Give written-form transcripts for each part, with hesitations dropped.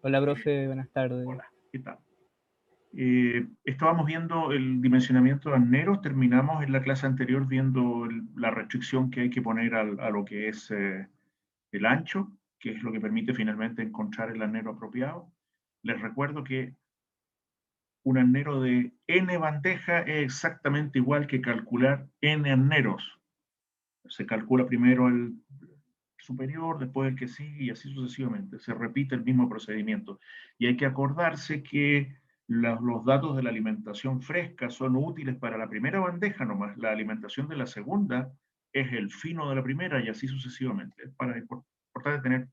Hola, profe, buenas tardes. Hola, ¿qué tal? Estábamos viendo el dimensionamiento de arneros, terminamos en la clase anterior viendo la restricción que hay que poner a lo que es el ancho, que es lo que permite finalmente encontrar el arnero apropiado. Les recuerdo que un arnero de n bandeja es exactamente igual que calcular n arneros. Se calcula primero el superior, después el que sigue y así sucesivamente. Se repite el mismo procedimiento. Y hay que acordarse que los datos de la alimentación fresca son útiles para la primera bandeja nomás. La alimentación de la segunda es el fino de la primera y así sucesivamente. Es para importante tener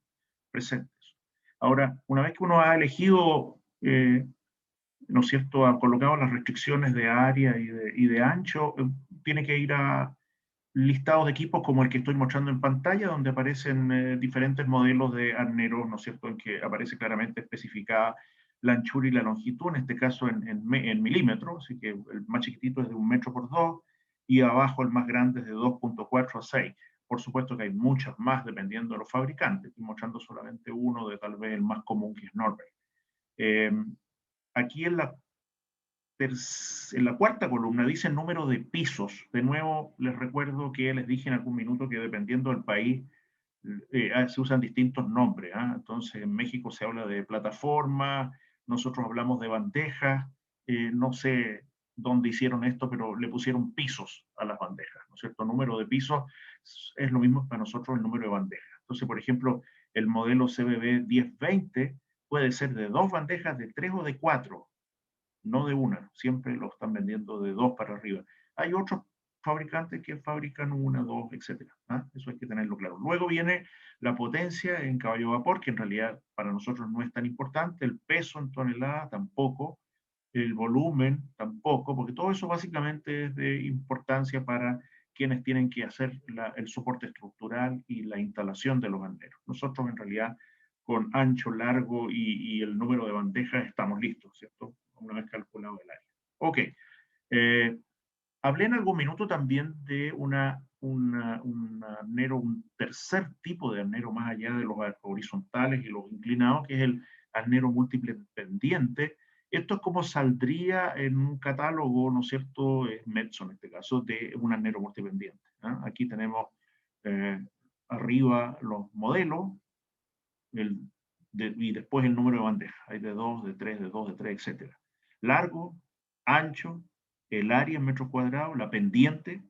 presentes. Ahora, una vez que uno ha elegido, ¿no es cierto?, ha colocado las restricciones de área y de ancho, tiene que ir a listados de equipos como el que estoy mostrando en pantalla, donde aparecen diferentes modelos de arneros, ¿no es cierto?, en que aparece claramente especificada la anchura y la longitud, en este caso en milímetros, así que el más chiquitito es de 1 metro por 2 y abajo el más grande es de 2,4 a 6. Por supuesto que hay muchas más dependiendo de los fabricantes, estoy mostrando solamente uno de tal vez el más común que es Norberg. Eh, Aquí en la cuarta columna dice el número de pisos. De nuevo, les recuerdo que les dije en algún minuto que dependiendo del país se usan distintos nombres. Entonces, en México se habla de plataforma, nosotros hablamos de bandejas, no sé dónde hicieron esto, pero le pusieron pisos a las bandejas, ¿no es cierto? El número de pisos es lo mismo para nosotros el número de bandejas. Entonces, por ejemplo, el modelo CBB 1020 puede ser de 2 bandejas, de 3 o de 4, no de una, siempre lo están vendiendo de 2 para arriba. Hay otros fabricantes que fabrican una, dos, etcétera. Eso hay que tenerlo claro. Luego viene la potencia en caballo vapor, que en realidad para nosotros no es tan importante, el peso en tonelada tampoco, el volumen tampoco, porque todo eso básicamente es de importancia para quienes tienen que hacer el soporte estructural y la instalación de los arneros. Nosotros en realidad con ancho, largo y el número de bandejas estamos listos, ¿cierto? Una vez calculado el área. Ok. Eh, Hablé en algún minuto también de un arnero, un tercer tipo de arnero más allá de los horizontales y los inclinados, que es el arnero múltiple pendiente. Esto es como saldría en un catálogo, ¿no es cierto? Es Metso en este caso, de un arnero multipendiente. Aquí tenemos eh, arriba los modelos el, y después el número de bandejas. Hay de 2, de 3, de 2, de 3, etcétera. Largo, ancho, el área en metros cuadrados, la pendiente,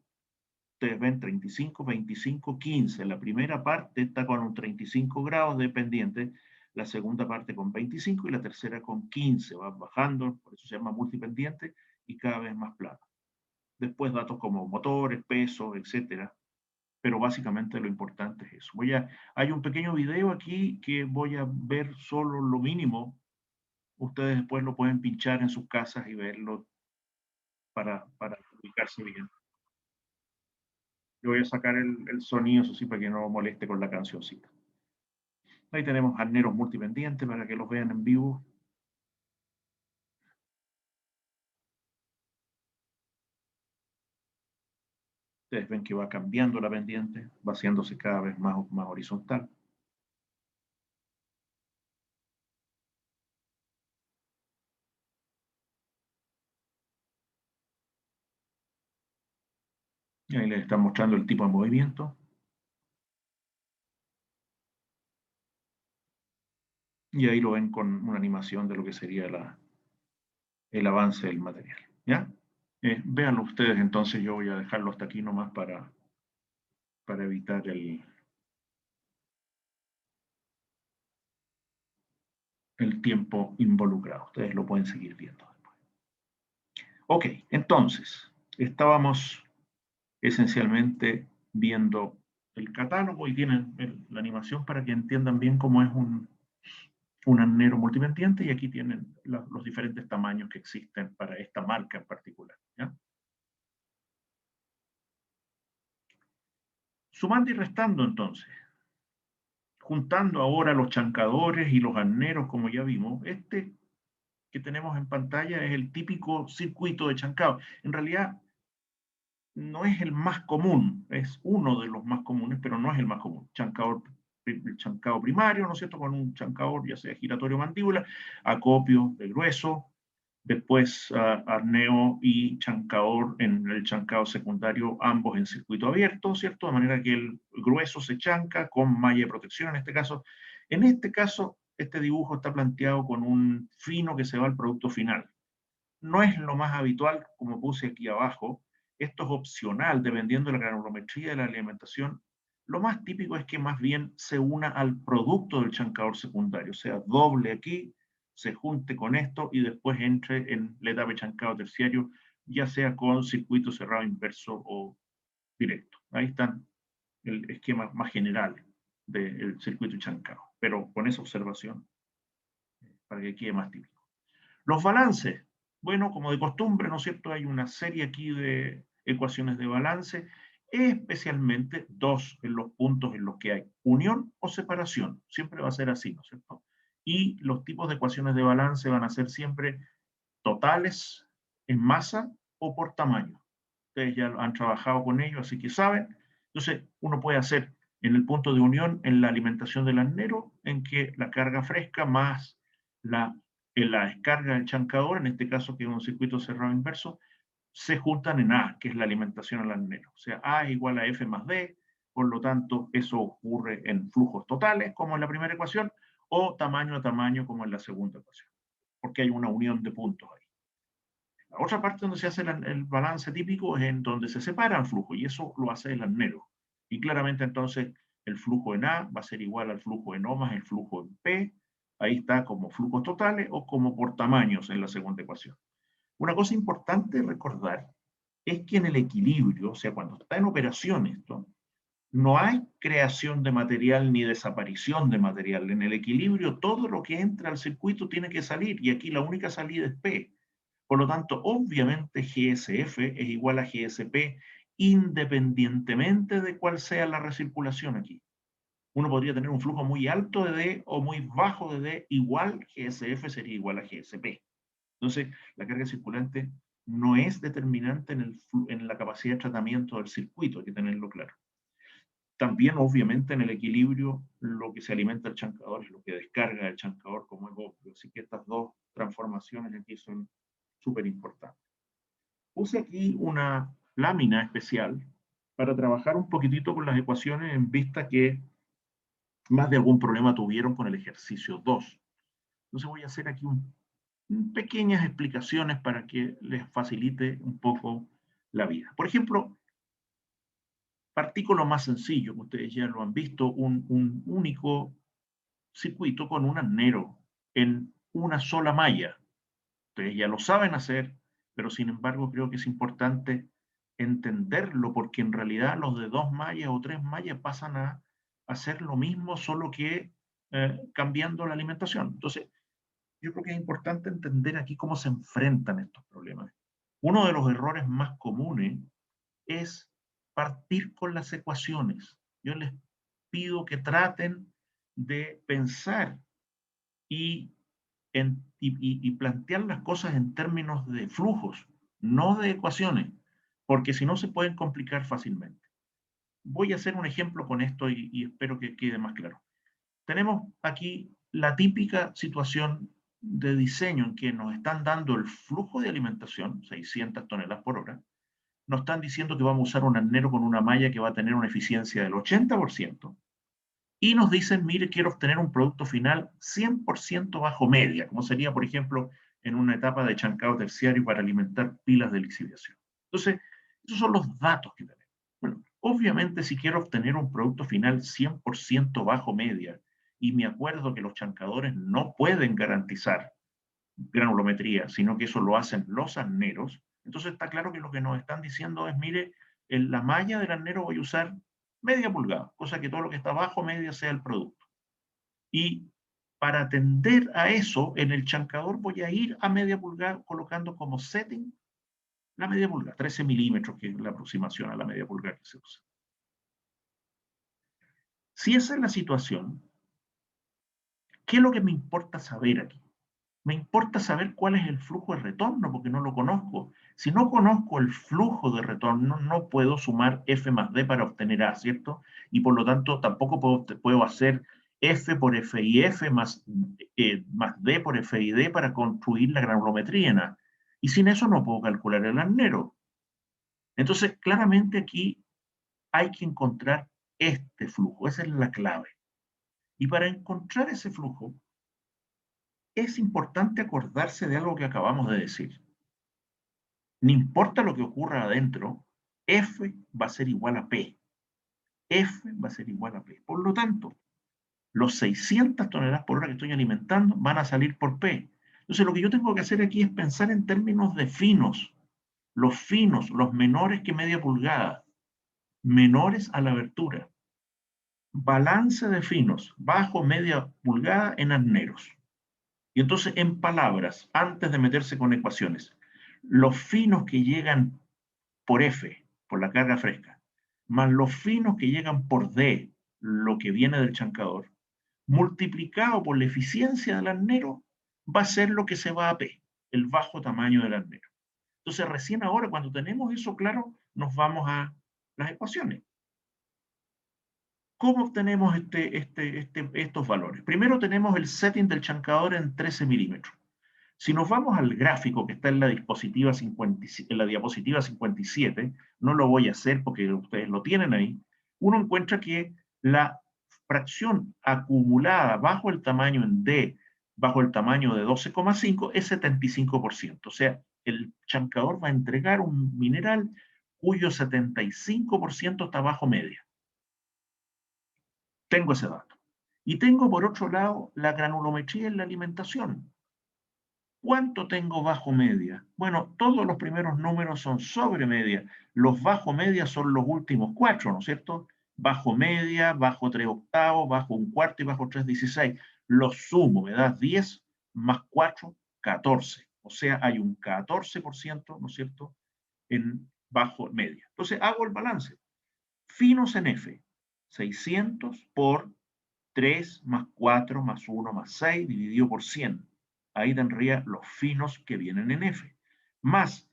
ustedes ven 35, 25, 15. La primera parte está con un 35 grados de pendiente, la segunda parte con 25 y la tercera con 15. Va bajando, por eso se llama multipendiente y cada vez más plano. Después datos como motores, peso, etcétera. Pero básicamente lo importante es eso. Hay un pequeño video aquí que voy a ver solo lo mínimo. Ustedes después lo pueden pinchar en sus casas y verlo para ubicarse bien. Yo voy a sacar el sonido, eso sí, para que no moleste con la cancioncita. Ahí tenemos arneros multipendientes para que los vean en vivo. Ustedes ven que va cambiando la pendiente, va haciéndose cada vez más horizontal. Y ahí les están mostrando el tipo de movimiento. Y ahí lo ven con una animación de lo que sería el avance del material. ¿Ya? Véanlo ustedes, entonces yo voy a dejarlo hasta aquí nomás para evitar el tiempo involucrado. Ustedes lo pueden seguir viendo después. Ok, entonces, estábamos esencialmente viendo el catálogo y tienen la animación para que entiendan bien cómo es un arnero multipendiente y aquí tienen los diferentes tamaños que existen para esta marca en particular. ¿Ya? Sumando y restando entonces, juntando ahora los chancadores y los arneros, como ya vimos, este que tenemos en pantalla es el típico circuito de chancado. En realidad no es el más común, es uno de los más comunes, pero no es el más común. Chancador el chancado primario, ¿no es cierto?, con un chancador ya sea giratorio o mandíbula, acopio de grueso, después arneo y chancador en el chancado secundario, ambos en circuito abierto, ¿cierto? De manera que el grueso se chanca con malla de protección en este caso. En este caso, este dibujo está planteado con un fino que se va al producto final. No es lo más habitual, como puse aquí abajo. Esto es opcional, dependiendo de la granulometría de la alimentación. Lo más típico es que más bien se una al producto del chancador secundario, o sea, doble aquí, se junte con esto y después entre en la etapa de chancado terciario, ya sea con circuito cerrado inverso o directo. Ahí está el esquema más general del circuito chancado, pero con esa observación para que quede más típico. Los balances. Bueno, como de costumbre, ¿no es cierto? Hay una serie aquí de ecuaciones de balance, especialmente dos en los puntos en los que hay unión o separación. Siempre va a ser así, ¿no es cierto? Y los tipos de ecuaciones de balance van a ser siempre totales en masa o por tamaño. Ustedes ya han trabajado con ello, así que saben. Entonces, uno puede hacer en el punto de unión en la alimentación del arnero, en que la carga fresca más la, la descarga del chancador, en este caso que es un circuito cerrado inverso, se juntan en A, que es la alimentación al arnero. O sea, A es igual a F más D, por lo tanto, eso ocurre en flujos totales, como en la primera ecuación, o tamaño a tamaño, como en la segunda ecuación, porque hay una unión de puntos ahí. La otra parte donde se hace el balance típico es en donde se separa el flujo, y eso lo hace el arnero. Y claramente entonces el flujo en A va a ser igual al flujo en O más el flujo en P. Ahí está como flujos totales o como por tamaños en la segunda ecuación. Una cosa importante recordar es que en el equilibrio, o sea, cuando está en operación esto, no hay creación de material ni desaparición de material. En el equilibrio, todo lo que entra al circuito tiene que salir, y aquí la única salida es P. Por lo tanto, obviamente GSF es igual a GSP independientemente de cuál sea la recirculación aquí. Uno podría tener un flujo muy alto de D o muy bajo de D, igual GSF sería igual a GSP. Entonces, la carga circulante no es determinante en la capacidad de tratamiento del circuito, hay que tenerlo claro. También, obviamente, en el equilibrio, lo que se alimenta el chancador es lo que descarga el chancador, como es obvio. Así que estas dos transformaciones aquí son súper importantes. Puse aquí una lámina especial para trabajar un poquitito con las ecuaciones en vista que más de algún problema tuvieron con el ejercicio 2. Entonces voy a hacer aquí pequeñas explicaciones para que les facilite un poco la vida. Por ejemplo, partí con lo más sencillo, que ustedes ya lo han visto, un único circuito con un arnero en una sola malla. Ustedes ya lo saben hacer, pero sin embargo creo que es importante entenderlo, porque en realidad los de 2 mallas o 3 mallas pasan a hacer lo mismo, solo que cambiando la alimentación. Entonces, yo creo que es importante entender aquí cómo se enfrentan estos problemas. Uno de los errores más comunes es partir con las ecuaciones. Yo les pido que traten de pensar y, y plantear las cosas en términos de flujos, no de ecuaciones, porque si no se pueden complicar fácilmente. Voy a hacer un ejemplo con esto y espero que quede más claro. Tenemos aquí la típica situación de diseño en que nos están dando el flujo de alimentación, 600 toneladas por hora, nos están diciendo que vamos a usar un arnero con una malla que va a tener una eficiencia del 80%, y nos dicen, mire, quiero obtener un producto final 100% bajo media, como sería, por ejemplo, en una etapa de chancado terciario para alimentar pilas de lixiviación. Entonces, esos son los datos que tenemos. Bueno, obviamente, si quiero obtener un producto final 100% bajo media, y me acuerdo que los chancadores no pueden garantizar granulometría, sino que eso lo hacen los arneros, entonces está claro que lo que nos están diciendo es, mire, en la malla del arnero voy a usar media pulgada, cosa que todo lo que está bajo media sea el producto. Y para atender a eso, en el chancador voy a ir a media pulgada colocando como setting la media pulgada, 13 milímetros, que es la aproximación a la media pulgada que se usa. Si esa es la situación, ¿qué es lo que me importa saber aquí? Me importa saber cuál es el flujo de retorno, porque no lo conozco. Si no conozco el flujo de retorno, no puedo sumar F más D para obtener A, ¿cierto? Y por lo tanto, tampoco puedo hacer F por F y F más D por F y D para construir la granulometría en A. Y sin eso no puedo calcular el arnero. Entonces, claramente aquí hay que encontrar este flujo, esa es la clave. Y para encontrar ese flujo, es importante acordarse de algo que acabamos de decir. No importa lo que ocurra adentro, F va a ser igual a P. F va a ser igual a P. Por lo tanto, los 600 toneladas por hora que estoy alimentando van a salir por P. Entonces, lo que yo tengo que hacer aquí es pensar en términos de finos. Los finos, los menores que media pulgada, menores a la abertura. Balance de finos, bajo media pulgada en arneros. Y entonces, en palabras, antes de meterse con ecuaciones, los finos que llegan por F, por la carga fresca, más los finos que llegan por D, lo que viene del chancador, multiplicado por la eficiencia del arnero, va a ser lo que se va a P, el bajo tamaño del arnero. Entonces, recién ahora, cuando tenemos eso claro, nos vamos a las ecuaciones. ¿Cómo obtenemos estos valores? Primero tenemos el setting del chancador en 13 milímetros. Si nos vamos al gráfico que está en la diapositiva 57, no lo voy a hacer porque ustedes lo tienen ahí, uno encuentra que la fracción acumulada bajo el tamaño en D, bajo el tamaño de 12,5, es 75%. O sea, el chancador va a entregar un mineral cuyo 75% está bajo media. Tengo ese dato. Y tengo, por otro lado, la granulometría en la alimentación. ¿Cuánto tengo bajo media? Bueno, todos los primeros números son sobre media. Los bajo media son los últimos 4, ¿no es cierto? Bajo media, bajo 3 octavos, bajo un cuarto y bajo 3/16. Los sumo, me da 10 más 4, 14. O sea, hay un 14%, ¿no es cierto?, en bajo media. Entonces hago el balance. Finos en F, 600 por 3 más 4 más 1 más 6 dividido por 100. Ahí tendría los finos que vienen en F. Más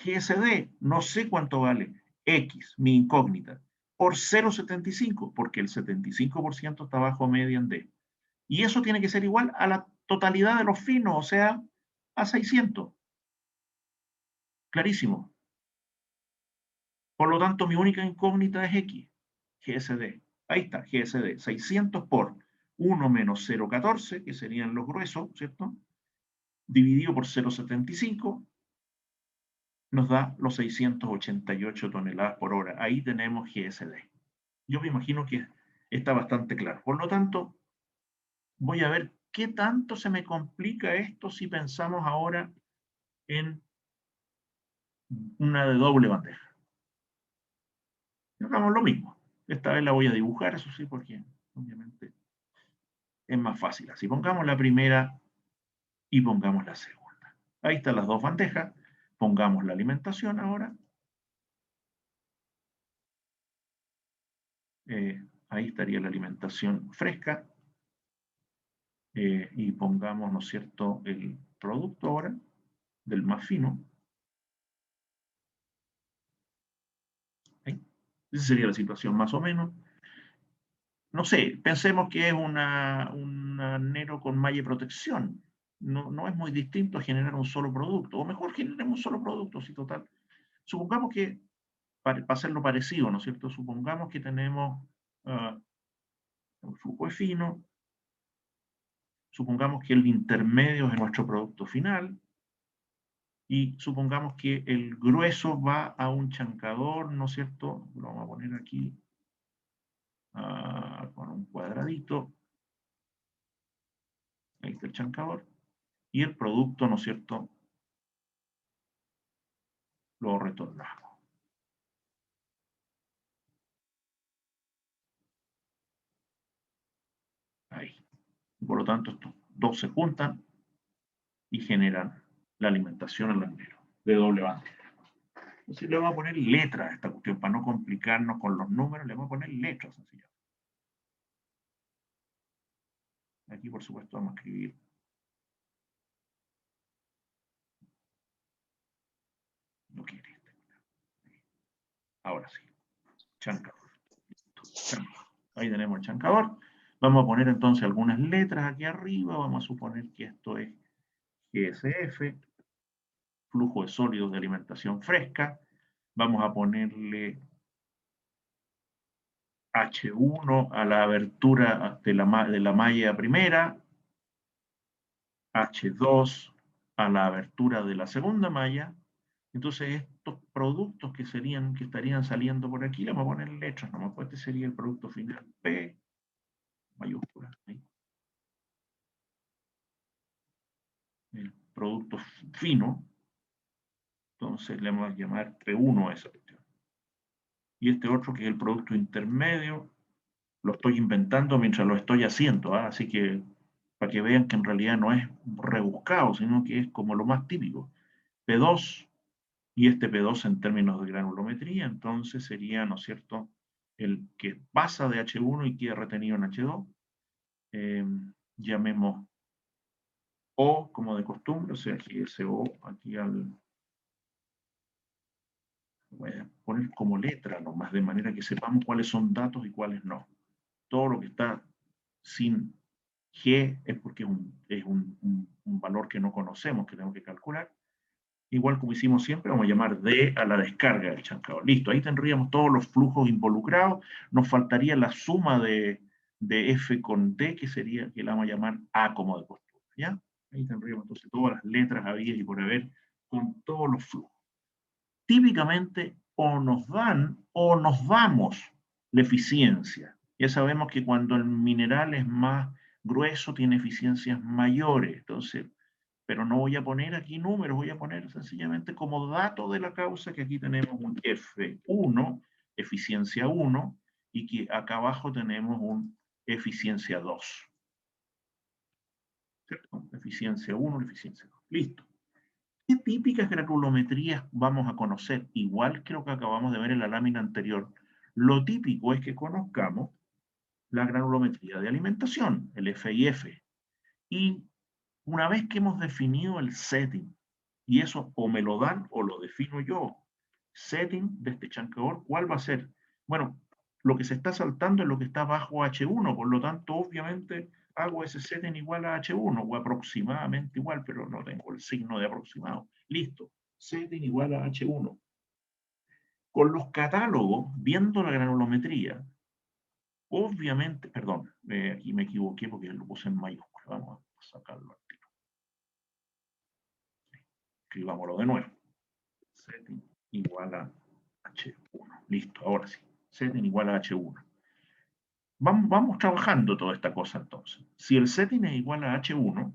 GSD, no sé cuánto vale, X, mi incógnita, por 0,75, porque el 75% está bajo media en D. Y eso tiene que ser igual a la totalidad de los finos, o sea, a 600. Clarísimo. Por lo tanto, mi única incógnita es X, GSD. Ahí está, GSD, 600 por 1 menos 0,14, que serían los gruesos, ¿cierto? Dividido por 0,75, nos da los 688 toneladas por hora. Ahí tenemos GSD. Yo me imagino que está bastante claro. Por lo tanto, voy a ver qué tanto se me complica esto si pensamos ahora en una de doble bandeja. Hagamos lo mismo. Esta vez la voy a dibujar, eso sí, porque obviamente es más fácil. Así pongamos la primera y pongamos la segunda. Ahí están las dos bandejas. Pongamos la alimentación ahora. Ahí estaría la alimentación fresca. Y pongamos, ¿no es cierto?, el producto ahora, del más fino. ¿Sí? Esa sería la situación más o menos. No sé, pensemos que es un arnero con malla de protección. No es muy distinto a generar un solo producto. O mejor, generemos un solo producto, si total. Supongamos que, para hacerlo parecido, ¿no es cierto? Supongamos que tenemos el flujo es fino. Supongamos que el intermedio es nuestro producto final. Y supongamos que el grueso va a un chancador, ¿no es cierto? Lo vamos a poner aquí con un cuadradito. Ahí está el chancador. Y el producto, ¿no es cierto?, lo retornamos. Ahí. Por lo tanto, estos dos se juntan y generan la alimentación al arnero de doble banda. Entonces le vamos a poner letras a esta cuestión para no complicarnos con los números, le vamos a poner letras sencillas. Aquí, por supuesto, vamos a escribir Ahora sí, chancador. Ahí tenemos el chancador. Vamos a poner entonces algunas letras aquí arriba. Vamos a suponer que esto es GSF, flujo de sólidos de alimentación fresca. Vamos a ponerle H1 a la abertura de la malla primera, H2 a la abertura de la segunda malla. Entonces estos productos que estarían saliendo por aquí, le vamos a poner letras nomás, pues este sería el producto final, P, mayúscula, ¿sí? El producto fino, entonces le vamos a llamar P1 a esa cuestión. Y este otro que es el producto intermedio, lo estoy inventando mientras lo estoy haciendo, ¿ah? Así que para que vean que en realidad no es rebuscado, sino que es como lo más típico. P2, y este P2 en términos de granulometría, entonces sería, ¿no es cierto?, el que pasa de H1 y queda retenido en H2. Llamemos O como de costumbre, o sea, aquí ese O, aquí voy a poner como letra nomás, de manera que sepamos cuáles son datos y cuáles no. Todo lo que está sin G es porque es un valor que no conocemos, que tenemos que calcular. Igual como hicimos siempre, vamos a llamar D a la descarga del chancador. Listo, ahí tendríamos todos los flujos involucrados. Nos faltaría la suma de F con D, que sería, que la vamos a llamar A como de costumbre, ¿ya? Ahí tendríamos entonces todas las letras habidas y por haber con todos los flujos. Típicamente o nos dan o nos damos la eficiencia. Ya sabemos que cuando el mineral es más grueso tiene eficiencias mayores. Entonces, pero no voy a poner aquí números, voy a poner sencillamente como dato de la causa que aquí tenemos un F1, eficiencia 1, y que acá abajo tenemos un eficiencia 2. ¿Cierto? Eficiencia 1, eficiencia 2. Listo. ¿Qué típicas granulometrías vamos a conocer? Igual que lo que acabamos de ver en la lámina anterior. Lo típico es que conozcamos la granulometría de alimentación, el FIF. Y una vez que hemos definido el setting, y eso o me lo dan o lo defino yo, setting de este chancador, ¿cuál va a ser? Bueno, lo que se está saltando es lo que está bajo H1, por lo tanto, obviamente, hago ese setting igual a H1, o aproximadamente igual, pero no tengo el signo de aproximado. Listo, setting igual a H1. Con los catálogos, viendo la granulometría, obviamente, perdón, aquí me equivoqué porque lo puse en mayúscula, vamos a sacarlo aquí. Escribámoslo de nuevo. Setting igual a H1. Listo, ahora sí. Setting igual a H1. Vamos trabajando toda esta cosa entonces. Si el setting es igual a H1,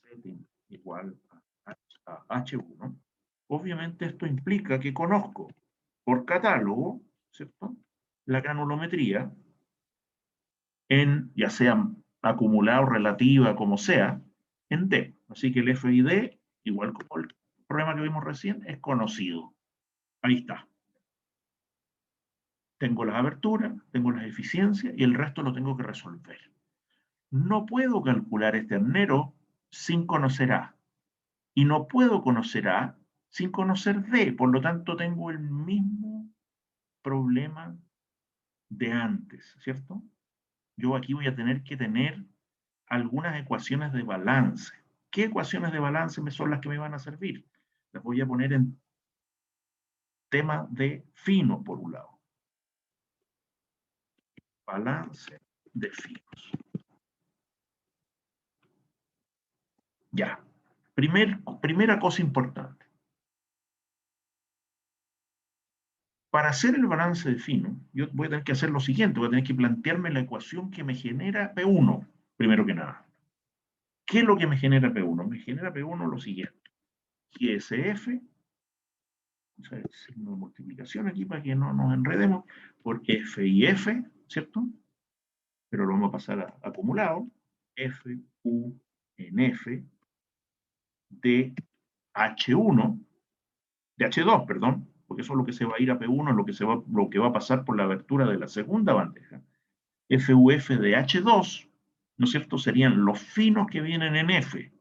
setting igual a H1, obviamente esto implica que conozco por catálogo, ¿cierto?, la granulometría en, ya sea acumulado, relativa, como sea, en D. Así que el FID, igual como el problema que vimos recién, es conocido. Ahí está. Tengo las aberturas, tengo las eficiencias y el resto lo tengo que resolver. No puedo calcular este ternero sin conocer A. Y no puedo conocer A sin conocer D. Por lo tanto, tengo el mismo problema de antes, ¿cierto? Yo aquí voy a tener que tener algunas ecuaciones de balance. ¿Qué ecuaciones de balance son las que me van a servir? Las voy a poner en tema de fino, por un lado. Balance de finos. Ya. Primera cosa importante. Para hacer el balance de fino, yo voy a tener que hacer lo siguiente. Voy a tener que plantearme la ecuación que me genera P1, primero que nada. ¿Qué es lo que me genera P1? Me genera P1 lo siguiente. GSF, vamos a ver el signo de multiplicación aquí para que no nos enredemos, por F y F, ¿cierto? Pero lo vamos a pasar a acumulado. F, U, en F, de H1, de H2, perdón, porque eso es lo que se va a ir a P1, lo que va a pasar por la abertura de la segunda bandeja. FUF de H2, ¿no es cierto? Serían los finos que vienen en F.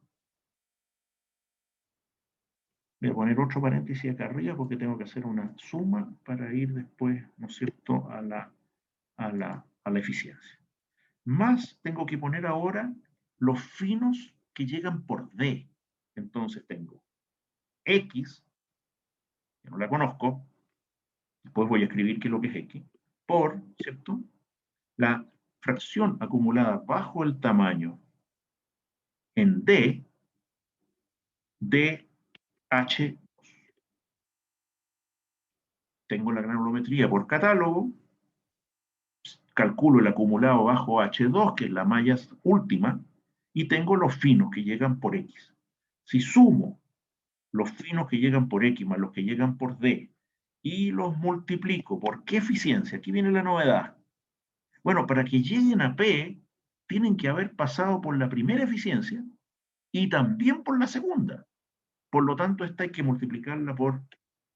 Voy a poner otro paréntesis acá arriba porque tengo que hacer una suma para ir después, ¿no es cierto?, a la eficiencia. Más tengo que poner ahora los finos que llegan por D. Entonces tengo X, que no la conozco, después voy a escribir qué es lo que es X, por, ¿cierto?, la fracción acumulada bajo el tamaño en D de H. Tengo la granulometría por catálogo, calculo el acumulado bajo H2, que es la malla última, y tengo los finos que llegan por X. Si sumo los finos que llegan por X más los que llegan por D y los multiplico, ¿por qué eficiencia? Aquí viene la novedad. Bueno, para que lleguen a P, tienen que haber pasado por la primera eficiencia y también por la segunda. Por lo tanto, esta hay que multiplicarla por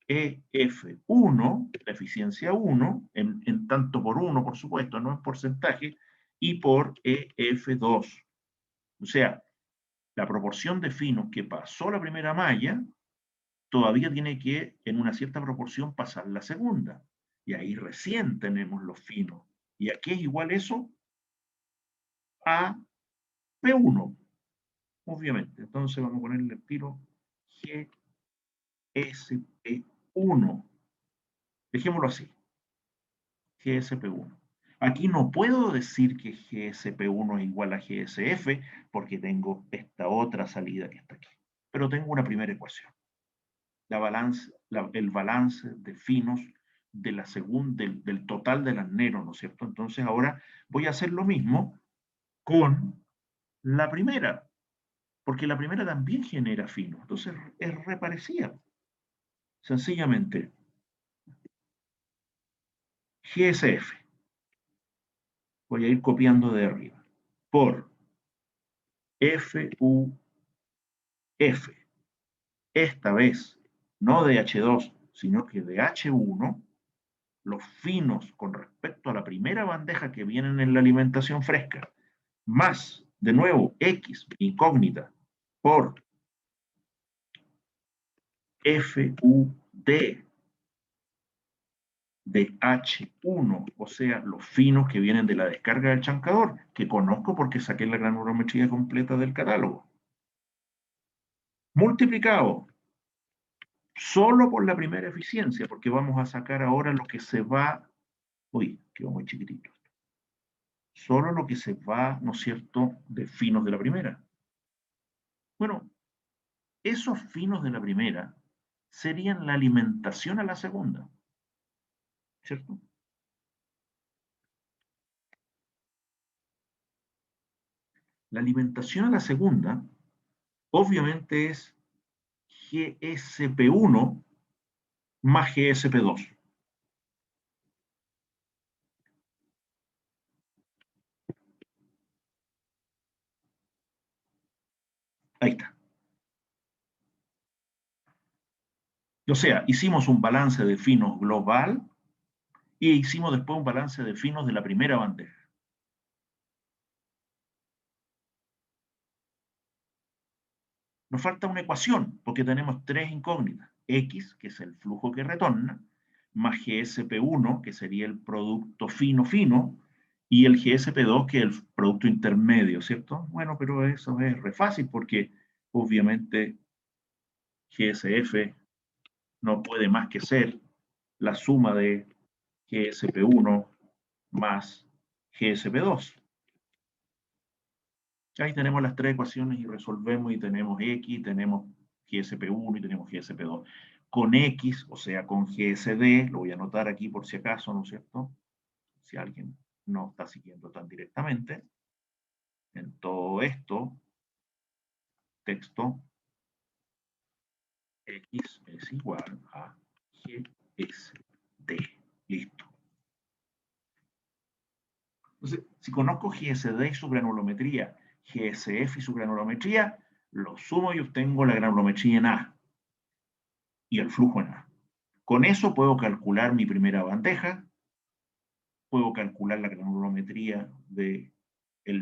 EF1, la eficiencia 1, en tanto por 1, por supuesto, no en porcentaje, y por EF2. O sea, la proporción de finos que pasó la primera malla todavía tiene que, en una cierta proporción, pasar la segunda. Y ahí recién tenemos los finos. ¿Y a qué es igual eso? A P1, obviamente. Entonces vamos a ponerle el tiro GSP1. Dejémoslo así. GSP1. Aquí no puedo decir que GSP1 es igual a GSF porque tengo esta otra salida que está aquí. Pero tengo una primera ecuación. El balance de finos de la del total de las NERO, ¿no es cierto? Entonces ahora voy a hacer lo mismo con la primera, porque la primera también genera finos. Entonces es reparecida. Sencillamente, GSF, voy a ir copiando de arriba, por FUF, esta vez no de H2, sino que de H1, los finos con respecto a la primera bandeja que vienen en la alimentación fresca, más, de nuevo, X, incógnita, por FUD de H1, o sea, los finos que vienen de la descarga del chancador, que conozco porque saqué la granulometría completa del catálogo. Multiplicado solo por la primera eficiencia, porque vamos a sacar ahora lo que se va, uy, quedó muy chiquitito, solo lo que se va, ¿no es cierto?, de finos de la primera. Bueno, esos finos de la primera serían la alimentación a la segunda, ¿cierto? La alimentación a la segunda, obviamente, es GSP1 más GSP2. Ahí está. O sea, hicimos un balance de finos global y hicimos después un balance de finos de la primera bandeja. Nos falta una ecuación, porque tenemos tres incógnitas. X, que es el flujo que retorna, más GSP1, que sería el producto fino, y el GSP2, que es el producto intermedio, ¿cierto? Bueno, pero eso es re fácil, porque obviamente GSF no puede más que ser la suma de GSP1 más GSP2. Ahí tenemos las tres ecuaciones y resolvemos y tenemos X, tenemos GSP1 y tenemos GSP2. Con X, o sea, con GSD, lo voy a anotar aquí por si acaso, ¿no es cierto? Si alguien no está siguiendo tan directamente. En todo esto, texto, X es igual a GSD. Listo. Entonces, si conozco GSD y su granulometría, GSF y su granulometría, lo sumo y obtengo la granulometría en A y el flujo en A. Con eso puedo calcular mi primera bandeja, puedo calcular la granulometría del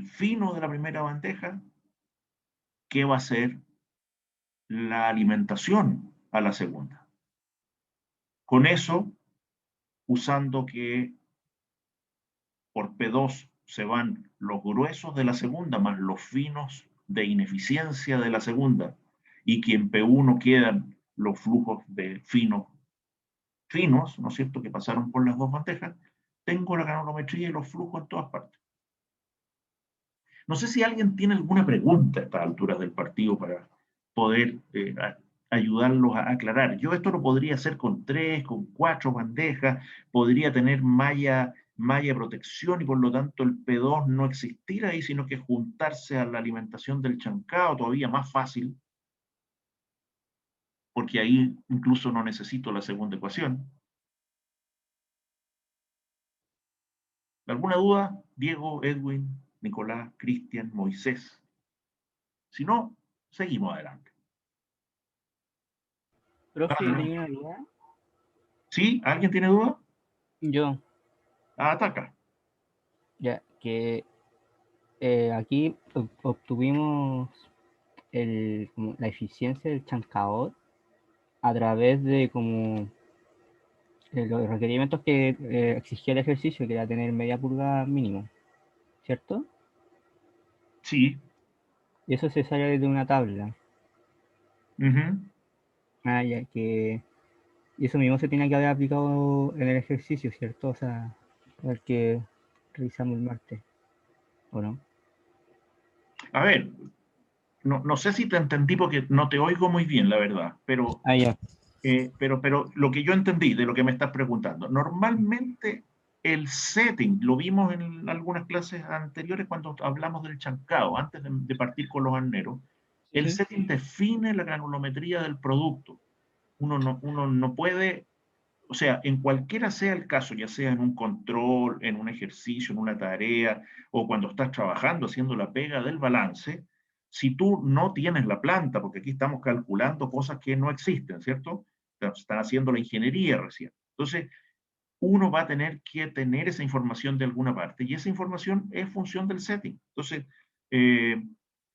fino de la primera bandeja, que va a ser la alimentación a la segunda. Con eso, usando que por P2 se van los gruesos de la segunda más los finos de ineficiencia de la segunda, y que en P1 quedan los flujos de finos, ¿no es cierto?, que pasaron por las dos bandejas, tengo la granulometría y los flujos en todas partes. No sé si alguien tiene alguna pregunta a estas alturas del partido para poder ayudarlos a aclarar. Yo esto lo podría hacer con 3, con 4 bandejas, podría tener malla de protección y por lo tanto el P2 no existir ahí, sino que juntarse a la alimentación del chancado, todavía más fácil, porque ahí incluso no necesito la segunda ecuación. ¿Alguna duda? Diego, Edwin, Nicolás, Cristian, Moisés. Si no, seguimos adelante. Profe, yo tenía una duda. ¿Sí? ¿Alguien tiene duda? Yo, Ataca. ya, que aquí obtuvimos como la eficiencia del chancador a través de como los requerimientos que exigía el ejercicio, que era tener media pulgada mínimo, ¿cierto? Sí. Y eso se sale de una tabla. Uh-huh. Ya que... Y eso mismo se tiene que haber aplicado en el ejercicio, ¿cierto? O sea, el que revisamos el martes, ¿o no? A ver, no sé si te entendí porque no te oigo muy bien, la verdad, Ah, ya. pero lo que yo entendí de lo que me estás preguntando, normalmente el setting, lo vimos en algunas clases anteriores cuando hablamos del chancado, antes de partir con los arneros, Sí, el sí. setting define la granulometría del producto. Uno no puede, o sea, en cualquiera sea el caso, ya sea en un control, en un ejercicio, en una tarea, o cuando estás trabajando haciendo la pega del balance, si tú no tienes la planta, porque aquí estamos calculando cosas que no existen, ¿cierto? Están haciendo la ingeniería recién. Entonces, uno va a tener que tener esa información de alguna parte, y esa información es función del setting. Entonces, eh,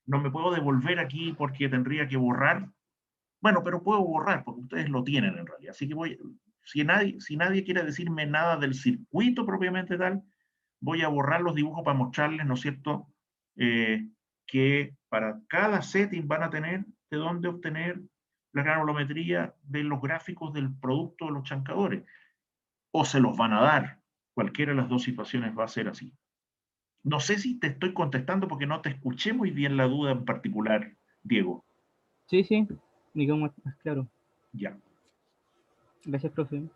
no me puedo devolver aquí porque tendría que borrar. Bueno, pero puedo borrar porque ustedes lo tienen en realidad. Así que si nadie quiere decirme nada del circuito propiamente tal, voy a borrar los dibujos para mostrarles, ¿no es cierto?, eh, que para cada setting van a tener de dónde obtener la granulometría de los gráficos del producto de los chancadores. O se los van a dar. Cualquiera de las dos situaciones va a ser así. No sé si te estoy contestando porque no te escuché muy bien la duda en particular, Diego. Sí, sí, digamos más claro. Ya. Gracias, profe.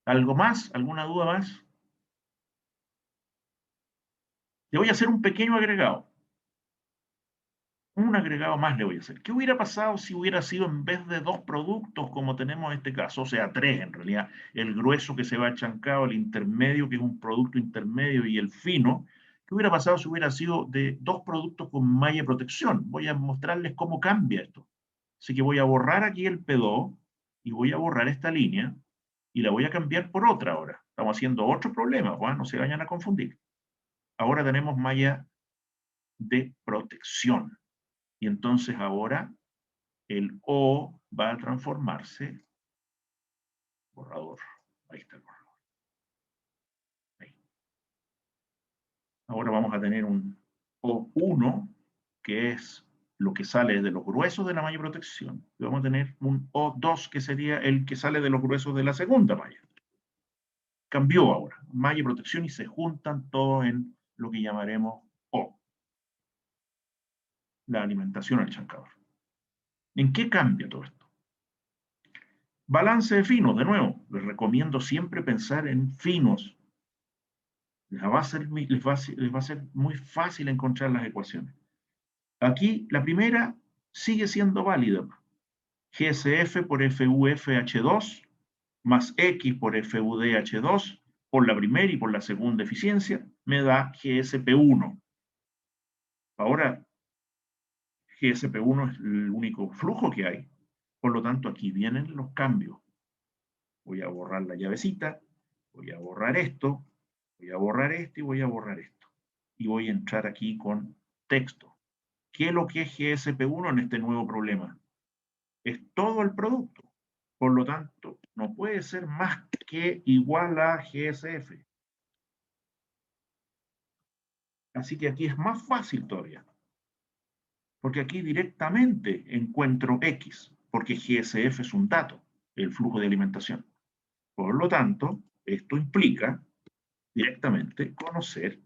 ¿Algo más? ¿Alguna duda más? Le voy a hacer un pequeño agregado. Un agregado más le voy a hacer. ¿Qué hubiera pasado si hubiera sido en vez de 2 productos como tenemos en este caso? O sea, 3 en realidad. El grueso que se va achancado, el intermedio que es un producto intermedio y el fino. ¿Qué hubiera pasado si hubiera sido de 2 productos con malla de protección? Voy a mostrarles cómo cambia esto. Así que voy a borrar aquí el P2 y voy a borrar esta línea y la voy a cambiar por otra ahora. Estamos haciendo otro problema, pues, no se vayan a confundir. Ahora tenemos malla de protección. Y entonces ahora el O va a transformarse, borrador, ahí está el borrador. Ahí. Ahora vamos a tener un O1, que es lo que sale de los gruesos de la malla de protección. Y vamos a tener un O2, que sería el que sale de los gruesos de la segunda malla. Cambió ahora, malla y protección, y se juntan todos en lo que llamaremos O, la alimentación al chancador. ¿En qué cambia todo esto? Balance de finos, de nuevo, les recomiendo siempre pensar en finos. Les va a ser muy fácil encontrar las ecuaciones. Aquí la primera sigue siendo válida. GSF por FUFH2 más X por FUDH2 por la primera y por la segunda eficiencia me da GSP1. Ahora, GSP1 es el único flujo que hay. Por lo tanto, aquí vienen los cambios. Voy a borrar la llavecita, voy a borrar esto, voy a borrar esto y voy a borrar esto. Y voy a entrar aquí con texto. ¿Qué es lo que es GSP1 en este nuevo problema? Es todo el producto. Por lo tanto, no puede ser más que igual a GSF. Así que aquí es más fácil todavía. Porque aquí directamente encuentro X, porque GSF es un dato, el flujo de alimentación. Por lo tanto, esto implica directamente conocer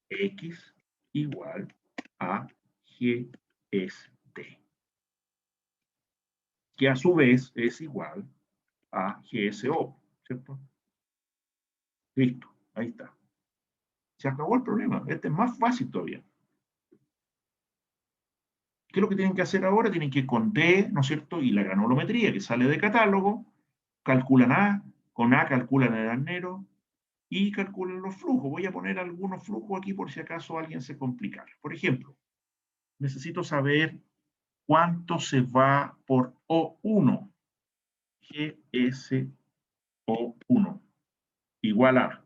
X igual a GSD, que a su vez es igual a GSO, ¿cierto? Listo, ahí está. Se acabó el problema. Este es más fácil todavía. ¿Qué es lo que tienen que hacer ahora? Tienen que ir con D, ¿no es cierto? Y la granulometría que sale de catálogo, calculan A, con A calculan el arnero y calculan los flujos. Voy a poner algunos flujos aquí por si acaso alguien se complicara. Por ejemplo, necesito saber cuánto se va por O1, GSO1, igual a.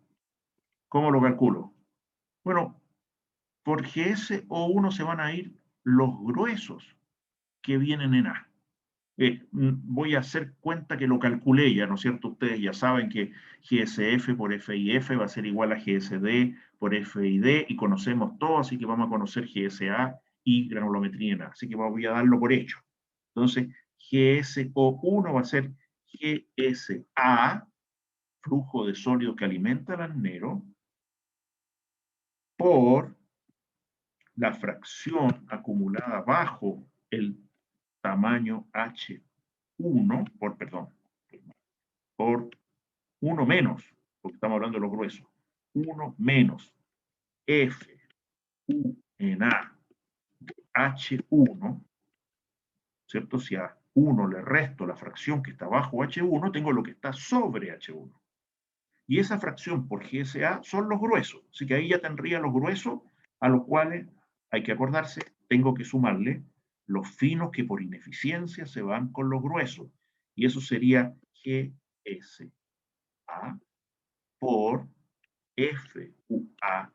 ¿Cómo lo calculo? Bueno, por GSO1 se van a ir los gruesos que vienen en A. Voy a hacer cuenta que lo calculé ya, ¿no es cierto? Ustedes ya saben que GSF por FIF va a ser igual a GSD por FID y conocemos todo, así que vamos a conocer GSA y granulometría en A. Así que voy a darlo por hecho. Entonces, GSO1 va a ser GSA, flujo de sólido que alimenta el arnero, por la fracción acumulada bajo el tamaño H1, por 1 menos, porque estamos hablando de los gruesos, 1 menos F U en A de H1, ¿cierto? Si a 1 le resto la fracción que está bajo H1, tengo lo que está sobre H1. Y esa fracción por GSA son los gruesos. Así que ahí ya tendría los gruesos a los cuales hay que acordarse, tengo que sumarle los finos que por ineficiencia se van con los gruesos. Y eso sería GSA por FUA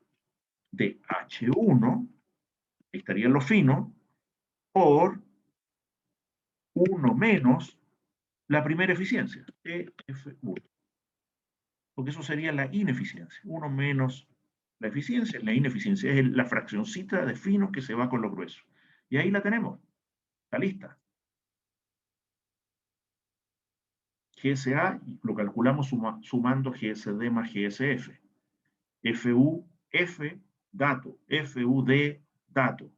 de H1, ahí estarían los finos, por 1 menos la primera eficiencia, EFU. Porque eso sería la ineficiencia. 1 menos la eficiencia, la ineficiencia es la fraccioncita de finos que se va con los gruesos. Y ahí la tenemos, está lista. GSA lo calculamos sumando GSD más GSF. FU, F, dato. FUD, dato.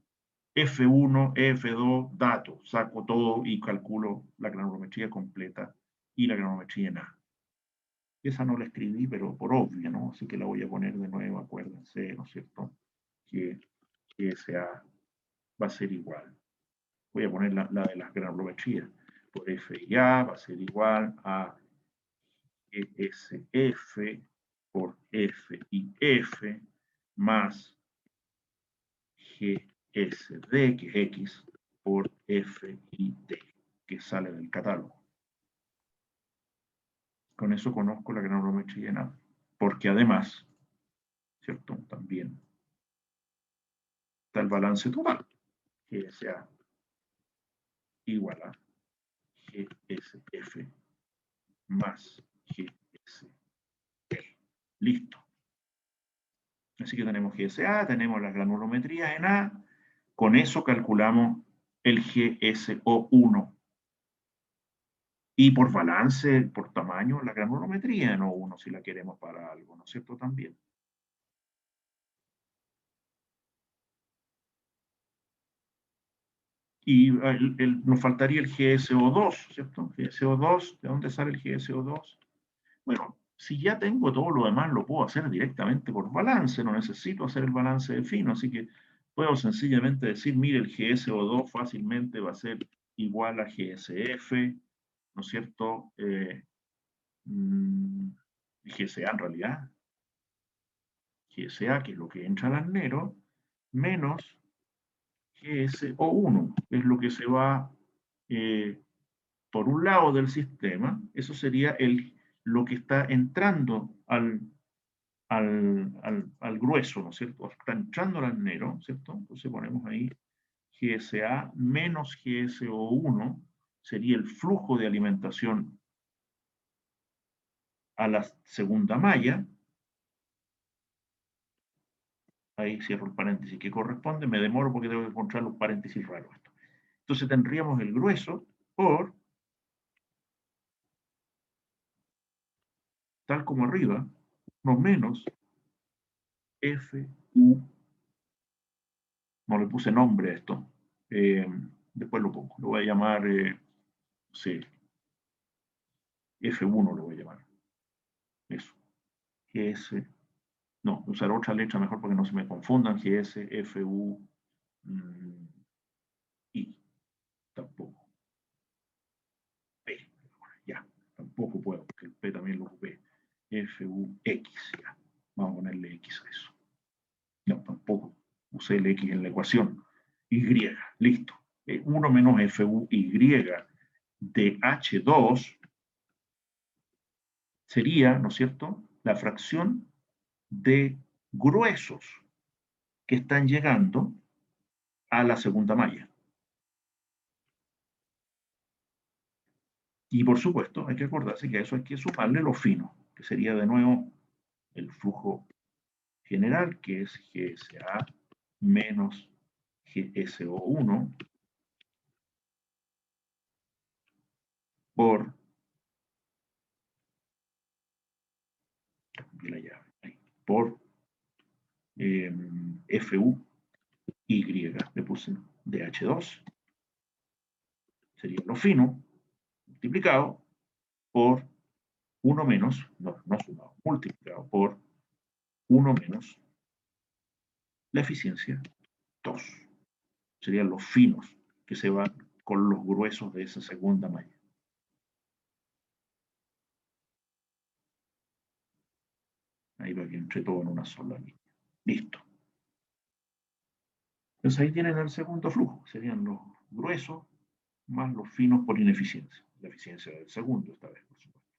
F1, F2, dato. Saco todo y calculo la granulometría completa y la granulometría en A. Esa no la escribí, pero por obvio, ¿no? Así que la voy a poner de nuevo, acuérdense, ¿no es cierto? Que GSA va a ser igual. Voy a poner la de las granulometrías. Por FIA va a ser igual a GSF por FIF más GSD, que es X, por FID, que sale del catálogo. Con eso conozco la granulometría en A, porque además, ¿cierto? También está el balance total, GSA igual a GSF más GSD. Listo. Así que tenemos GSA, tenemos las granulometrías en A, con eso calculamos el GSO1. Y por balance, por tamaño, la granulometría en O1 si la queremos para algo, ¿no es cierto? También. Y nos faltaría el GSO2, ¿cierto? GSO2, ¿de dónde sale el GSO2? Bueno, si ya tengo todo lo demás, lo puedo hacer directamente por balance, no necesito hacer el balance de fino, así que puedo sencillamente decir, mire, el GSO2 fácilmente va a ser igual a GSF, ¿no es cierto? GSA en realidad, GSA, que es lo que entra al arnero, menos GSO1, que es lo que se va por un lado del sistema, eso sería lo que está entrando al grueso, ¿no es cierto? Está entrando al arnero, ¿cierto? Entonces ponemos ahí GSA menos GSO1 sería el flujo de alimentación a la segunda malla. Ahí cierro el paréntesis que corresponde, me demoro porque tengo que encontrar los paréntesis raros. Entonces tendríamos el grueso por, tal como arriba, no menos FU, no le puse nombre a esto, después lo pongo, lo voy a llamar, sí, F1 lo voy a llamar, eso, GS, no, usar otra letra mejor porque no se me confundan, GS, FU, I, tampoco, P, ya, tampoco puedo, porque el P también lo ocupé, FUX, ya, vamos a ponerle X a eso, no, tampoco, usé el X en la ecuación, Y, listo, 1 menos FUY de H2 sería, ¿no es cierto?, la fracción de gruesos que están llegando a la segunda malla. Y por supuesto, hay que acordarse que a eso hay que sumarle lo fino, que sería de nuevo el flujo general, que es GSA menos GSO1 por la llave, por FUY, le puse de H2, sería lo fino, multiplicado por 1 menos, no sumado, multiplicado por 1 menos la eficiencia 2. Serían los finos que se van con los gruesos de esa segunda malla. Ahí va que entre todo en una sola línea. Listo. Entonces ahí tienen el segundo flujo. Serían los gruesos más los finos por ineficiencia. La eficiencia del segundo esta vez, por supuesto.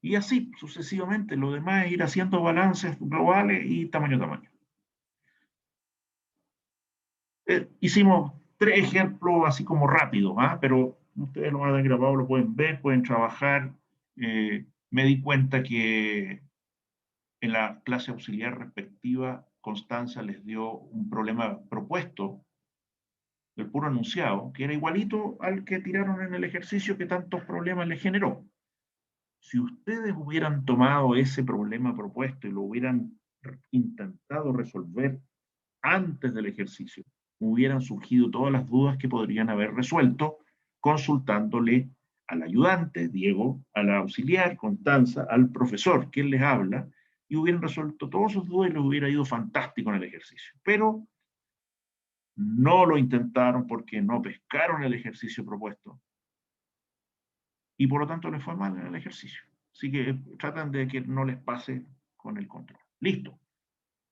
Y así sucesivamente. Lo demás es ir haciendo balances globales y tamaño. Hicimos 3 ejemplos así como rápidos, pero ustedes lo van a grabado, lo pueden ver, pueden trabajar. Me di cuenta que en la clase auxiliar respectiva, Constanza les dio un problema propuesto del puro enunciado, que era igualito al que tiraron en el ejercicio que tantos problemas les generó. Si ustedes hubieran tomado ese problema propuesto y lo hubieran intentado resolver antes del ejercicio, hubieran surgido todas las dudas que podrían haber resuelto consultándole al ayudante, Diego, al auxiliar, Constanza, al profesor, quien les habla, y hubieran resuelto todas sus dudas y les hubiera ido fantástico en el ejercicio. Pero no lo intentaron porque no pescaron el ejercicio propuesto y por lo tanto les fue mal en el ejercicio. Así que tratan de que no les pase con el control. Listo.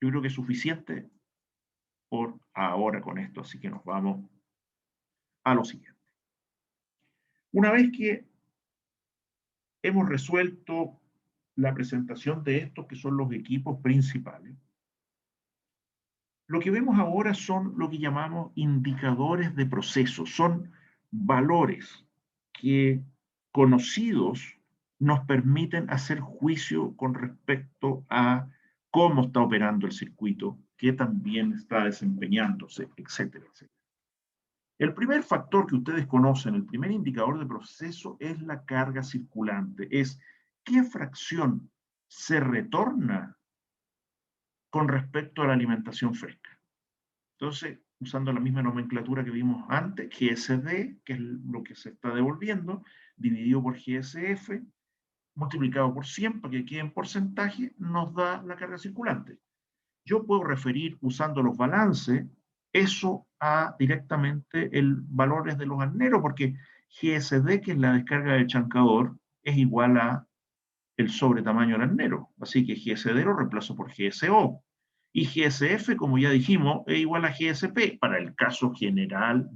Yo creo que es suficiente por ahora con esto, así que nos vamos a lo siguiente. Una vez que hemos resuelto la presentación de estos que son los equipos principales, lo que vemos ahora son lo que llamamos indicadores de proceso, son valores que conocidos nos permiten hacer juicio con respecto a cómo está operando el circuito, qué también está desempeñándose, etcétera, etcétera. El primer factor que ustedes conocen, el primer indicador de proceso, es la carga circulante, es qué fracción se retorna con respecto a la alimentación fresca. Entonces, usando la misma nomenclatura que vimos antes, GSD, que es lo que se está devolviendo, dividido por GSF, multiplicado por 100, para que quede en porcentaje, nos da la carga circulante. Yo puedo referir, usando los balances, eso a directamente el valores de los arneros, porque GSD, que es la descarga del chancador, es igual a el sobretamaño del arnero. Así que GSD lo reemplazo por GSO. Y GSF, como ya dijimos, es igual a GSP para el caso general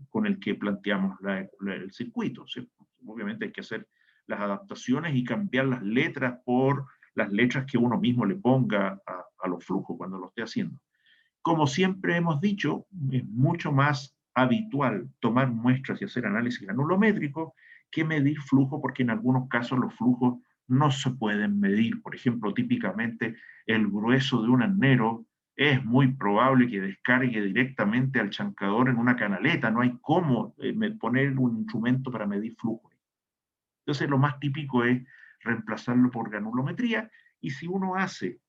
con el que planteamos el circuito. ¿Sí? Obviamente hay que hacer las adaptaciones y cambiar las letras por las letras que uno mismo le ponga a los flujos cuando lo esté haciendo. Como siempre hemos dicho, es mucho más habitual tomar muestras y hacer análisis granulométrico que medir flujo, porque en algunos casos los flujos no se pueden medir. Por ejemplo, típicamente el grueso de un arnero es muy probable que descargue directamente al chancador en una canaleta. No hay cómo poner un instrumento para medir flujo. Entonces, lo más típico es reemplazarlo por granulometría. Y si uno hace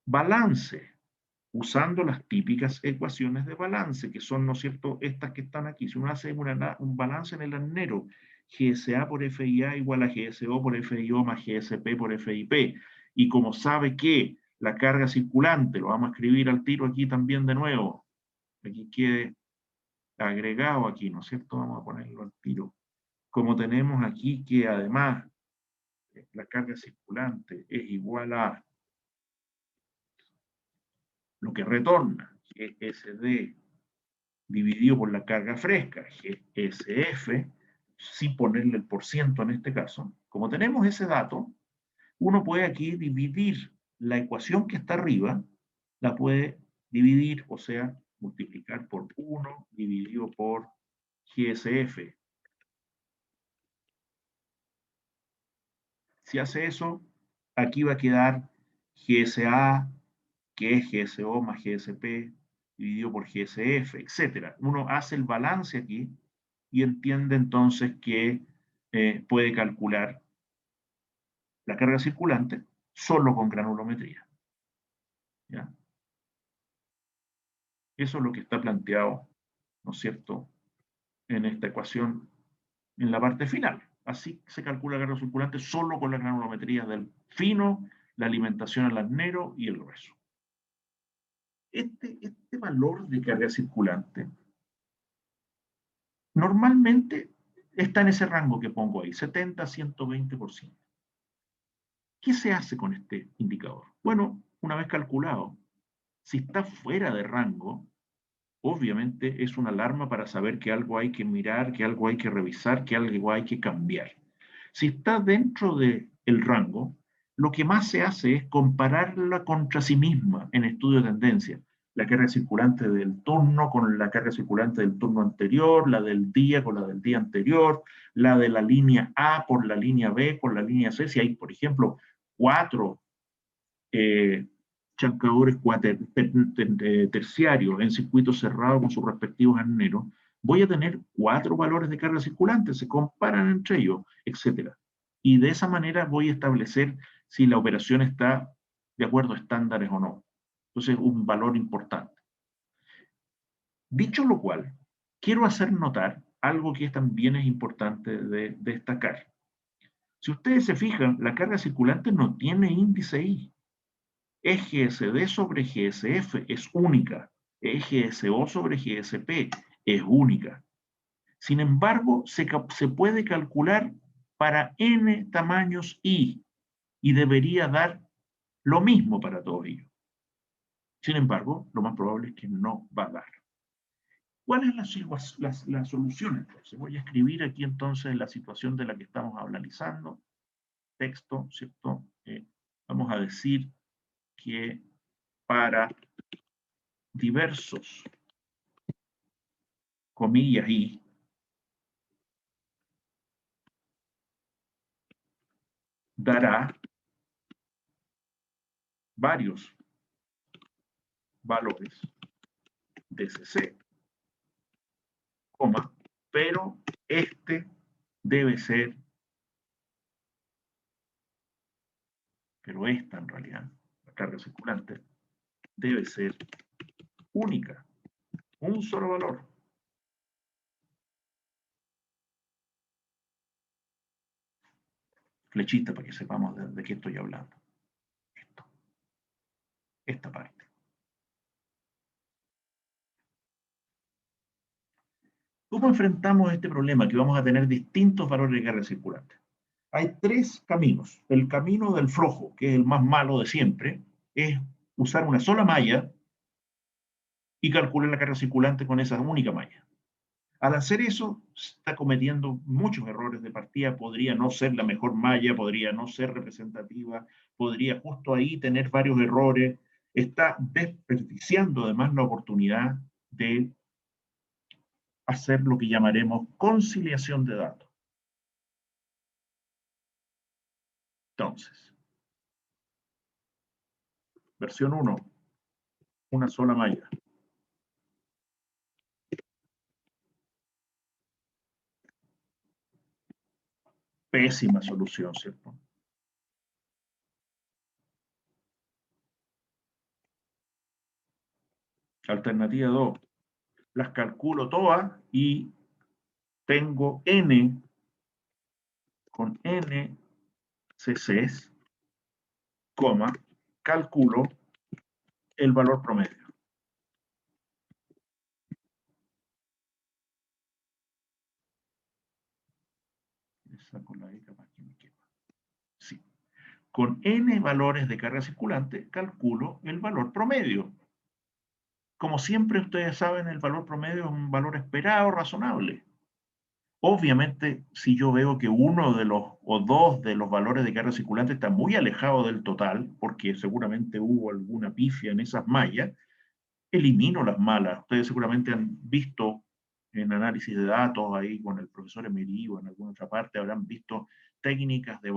balance usando las típicas ecuaciones de balance, que son, ¿no es cierto?, estas que están aquí. Si uno hace un balance en el arnero, GSA por FIA igual a GSO por FIO más GSP por FIP, y como sabe que la carga circulante, lo vamos a escribir al tiro aquí también de nuevo, aquí quede agregado aquí, ¿no es cierto? Vamos a ponerlo al tiro. Como tenemos aquí que además la carga circulante es igual a lo que retorna, GSD dividido por la carga fresca, GSF, sin ponerle el porciento en este caso. Como tenemos ese dato, uno puede aquí dividir la ecuación que está arriba, la puede dividir, o sea, multiplicar por 1 dividido por GSF. Si hace eso, aquí va a quedar GSA, que es GSO más GSP, dividido por GSF, etc. Uno hace el balance aquí y entiende entonces que puede calcular la carga circulante solo con granulometría. ¿Ya? Eso es lo que está planteado, ¿no es cierto?, en esta ecuación en la parte final. Así se calcula la carga circulante solo con la granulometría del fino, la alimentación al arnero y el grueso. Este valor de carga circulante normalmente está en ese rango que pongo ahí, 70 a 120%. ¿Qué se hace con este indicador? Bueno, una vez calculado, si está fuera de rango, obviamente es una alarma para saber que algo hay que mirar, que algo hay que revisar, que algo hay que cambiar. Si está dentro del rango, lo que más se hace es compararla contra sí misma en estudio de tendencia. La carga circulante del turno con la carga circulante del turno anterior, la del día con la del día anterior, la de la línea A por la línea B por la línea C. Si hay, por ejemplo, 4 chancadores terciarios en circuito cerrado con sus respectivos arneros, voy a tener 4 valores de carga circulante, se comparan entre ellos, etc. Y de esa manera voy a establecer si la operación está de acuerdo a estándares o no. Entonces, un valor importante. Dicho lo cual, quiero hacer notar algo que también es importante de destacar. Si ustedes se fijan, la carga circulante no tiene índice I. EGSD sobre GSF es única. EGSO sobre GSP es única. Sin embargo, se puede calcular para n tamaños I y debería dar lo mismo para todos ellos. Sin embargo, lo más probable es que no va a dar. ¿Cuál es la solución entonces? Voy a escribir aquí entonces la situación de la que estamos analizando. Texto, ¿cierto? Vamos a decir que para diversos, comillas, y dará varios valores de CC, coma, pero este debe ser, pero esta en realidad, la carga circulante, debe ser única, un solo valor. Flechita para que sepamos de qué estoy hablando. Esto, esta parte. ¿Cómo enfrentamos este problema? Que vamos a tener distintos valores de carga circulante. Hay 3 caminos. El camino del flojo, que es el más malo de siempre, es usar una sola malla y calcular la carga circulante con esa única malla. Al hacer eso, está cometiendo muchos errores de partida. Podría no ser la mejor malla, podría no ser representativa, podría justo ahí tener varios errores. está desperdiciando además la oportunidad de hacer lo que llamaremos conciliación de datos. Entonces, versión 1, una sola malla. Pésima solución, ¿cierto? Alternativa 2, las calculo todas y tengo n con n CCs, coma, calculo el valor promedio. Le saco la E para que me quepa. Sí. Con n valores de carga circulante, calculo el valor promedio. Como siempre ustedes saben, el valor promedio es un valor esperado, razonable. Obviamente, si yo veo que uno de los o dos de los valores de carga circulante está muy alejado del total, porque seguramente hubo alguna pifia en esas mallas, elimino las malas. Ustedes seguramente han visto en análisis de datos ahí con el profesor Emery o en alguna otra parte, habrán visto técnicas de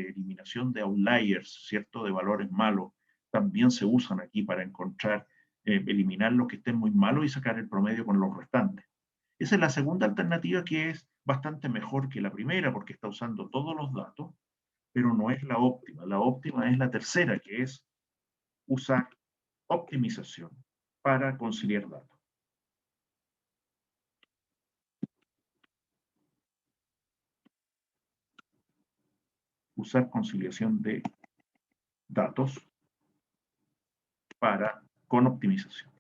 eliminación de outliers, ¿cierto? De valores malos. También se usan aquí para encontrar, eliminar los que estén muy malos y sacar el promedio con los restantes. Esa es la segunda alternativa, que es bastante mejor que la primera porque está usando todos los datos, pero no es la óptima. La óptima es la tercera, que es usar optimización para conciliar datos. Usar conciliación de datos con optimización.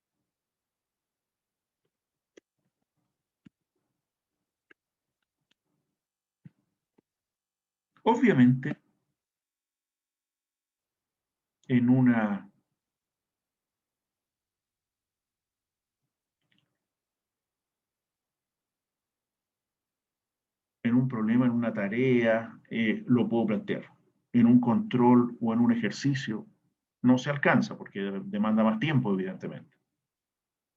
Obviamente, en un problema, en una tarea, lo puedo plantear. En un control o en un ejercicio no se alcanza porque demanda más tiempo, evidentemente.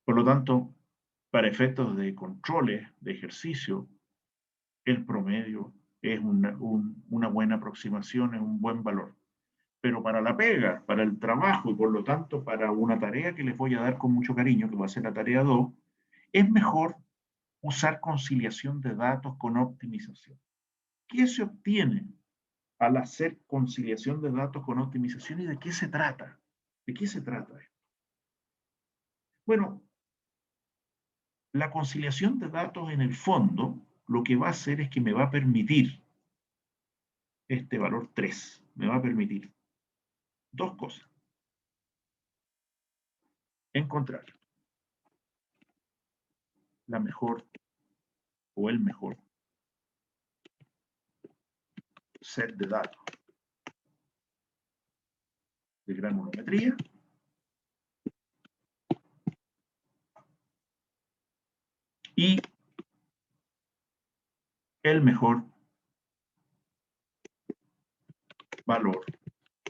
Por lo tanto, para efectos de controles, de ejercicio, el promedio es una buena aproximación, es un buen valor. Pero para la pega, para el trabajo y por lo tanto para una tarea que les voy a dar con mucho cariño, que va a ser la tarea 2, es mejor usar conciliación de datos con optimización. ¿Qué se obtiene al hacer conciliación de datos con optimización y de qué se trata? ¿De qué se trata esto? Bueno, la conciliación de datos en el fondo lo que va a hacer es que me va a permitir este valor 3, me va a permitir dos cosas. Encontrar la mejor o el mejor set de datos de granulometría y el mejor valor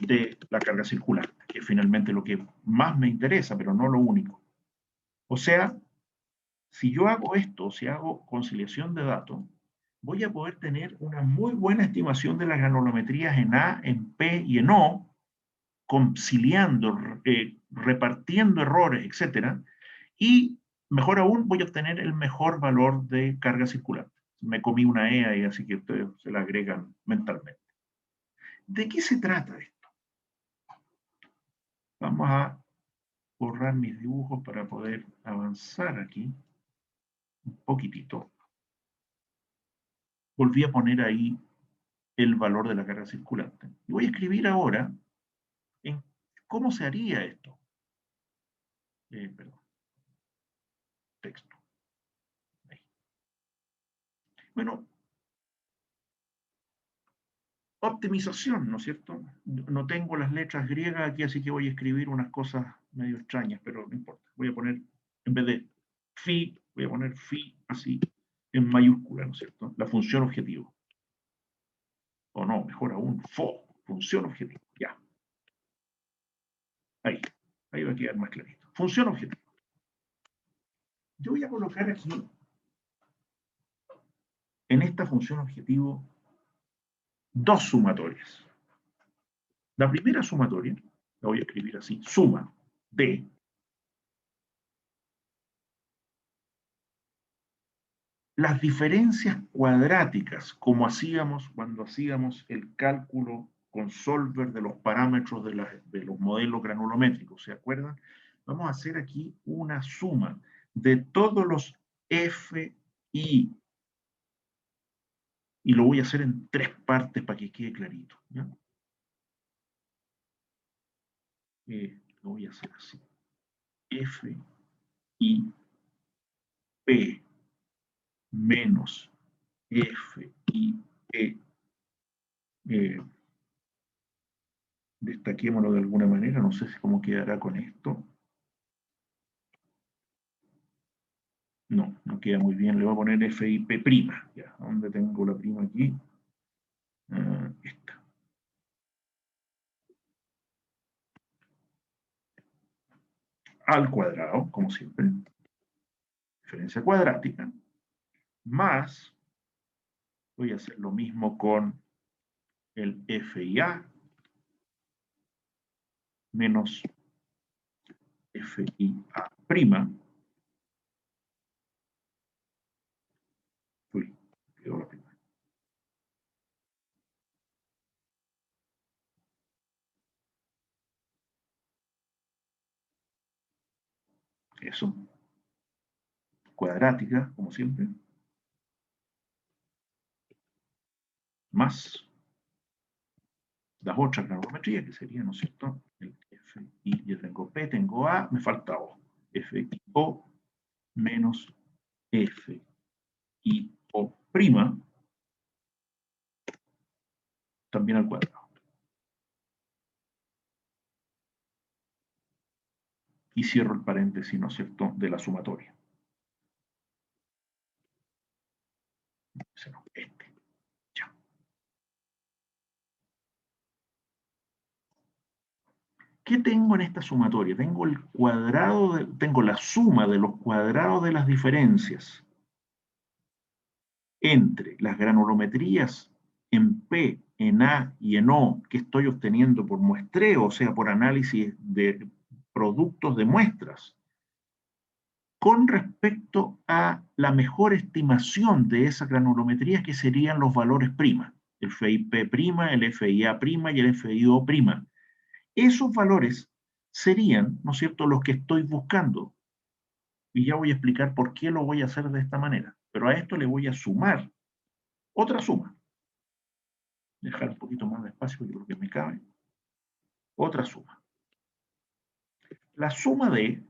de la carga circulante, que es finalmente lo que más me interesa, pero no lo único. O sea, si yo hago esto, si hago conciliación de datos, voy a poder tener una muy buena estimación de las granulometrías en A, en P y en O, conciliando, repartiendo errores, etc. Y mejor aún, voy a obtener el mejor valor de carga circulante. Me comí una E ahí, así que ustedes se la agregan mentalmente. ¿De qué se trata esto? Vamos a borrar mis dibujos para poder avanzar aquí un poquitito. Volví a poner ahí el valor de la carga circulante. Y voy a escribir ahora en cómo se haría esto. Perdón. Texto. Ahí. Bueno, optimización, ¿no es cierto? No tengo las letras griegas aquí, así que voy a escribir unas cosas medio extrañas, pero no importa. Voy a poner, en vez de phi, voy a poner phi así, en mayúscula, ¿no es cierto? La función objetivo. O no, mejor aún, fo, función objetivo. Ya. Ahí. Ahí va a quedar más clarito. Función objetivo. Yo voy a colocar aquí, en esta función objetivo, dos sumatorias. La primera sumatoria, la voy a escribir así, suma de las diferencias cuadráticas, como hacíamos cuando hacíamos el cálculo con Solver de los parámetros de los modelos granulométricos, ¿se acuerdan? Vamos a hacer aquí una suma de todos los f i, y lo voy a hacer en tres partes para que quede clarito, ¿ya? Lo voy a hacer así. F, I, P menos F, I, P. Destaquémoslo de alguna manera, no sé cómo quedará con esto. No, no queda muy bien, le voy a poner FIP prima. Ya, ¿dónde tengo la prima aquí? Esta. Al cuadrado, como siempre, diferencia cuadrática, más, voy a hacer lo mismo con el FIA menos FIA prima. Uy, quedó la prima. Eso, cuadrática, como siempre, más las otras granulometrías, que serían, ¿no es cierto? El F, I, ya tengo P, tengo A, me falta O. F, I, O, menos F, I, O prima, también al cuadrado. Y cierro el paréntesis, ¿no es cierto?, de la sumatoria. Este. Ya. ¿Qué tengo en esta sumatoria? Tengo el cuadrado, tengo la suma de los cuadrados de las diferencias entre las granulometrías en P, en A y en O que estoy obteniendo por muestreo, o sea, por análisis de productos de muestras, con respecto a la mejor estimación de esa granulometría, que serían los valores prima, el FIP prima, el FIA prima y el FIO prima. Esos valores serían, ¿no es cierto?, los que estoy buscando. Y ya voy a explicar por qué lo voy a hacer de esta manera. Pero a esto le voy a sumar otra suma. Dejar un poquito más de espacio, yo creo que me cabe. Otra suma. La suma de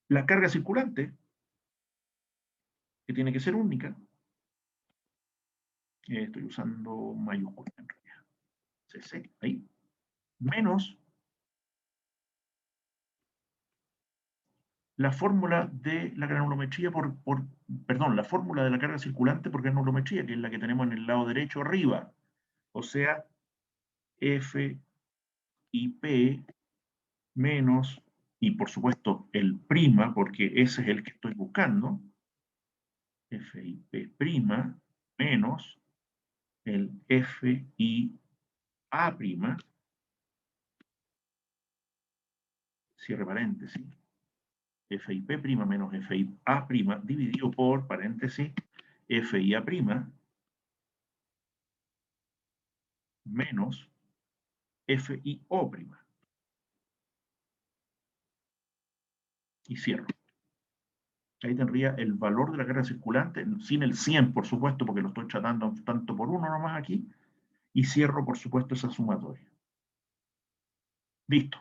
la carga circulante, que tiene que ser única. Estoy usando mayúscula en realidad. CC, ahí. Menos la fórmula de la granulometría perdón, la fórmula de la carga circulante por granulometría, que es la que tenemos en el lado derecho arriba. O sea, F y P menos, y por supuesto el prima, porque ese es el que estoy buscando, F y P prima menos el F y A prima, cierre paréntesis, F y P prima menos F y A prima dividido por, paréntesis, F y A prima menos F y O prima. Y cierro. Ahí tendría el valor de la carga circulante, sin el 100, por supuesto, porque lo estoy tratando tanto por uno nomás aquí, y cierro, por supuesto, esa sumatoria. Listo.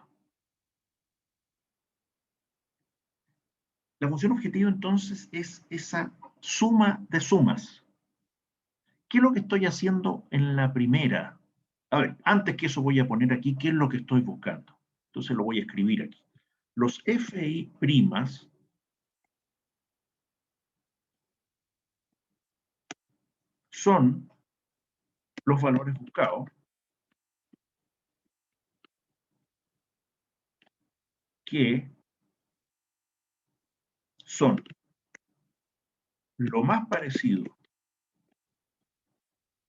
La función objetivo, entonces, es esa suma de sumas. ¿Qué es lo que estoy haciendo en la primera? A ver, antes que eso voy a poner aquí qué es lo que estoy buscando. Entonces lo voy a escribir aquí. Los FI primas son los valores buscados que son lo más parecidos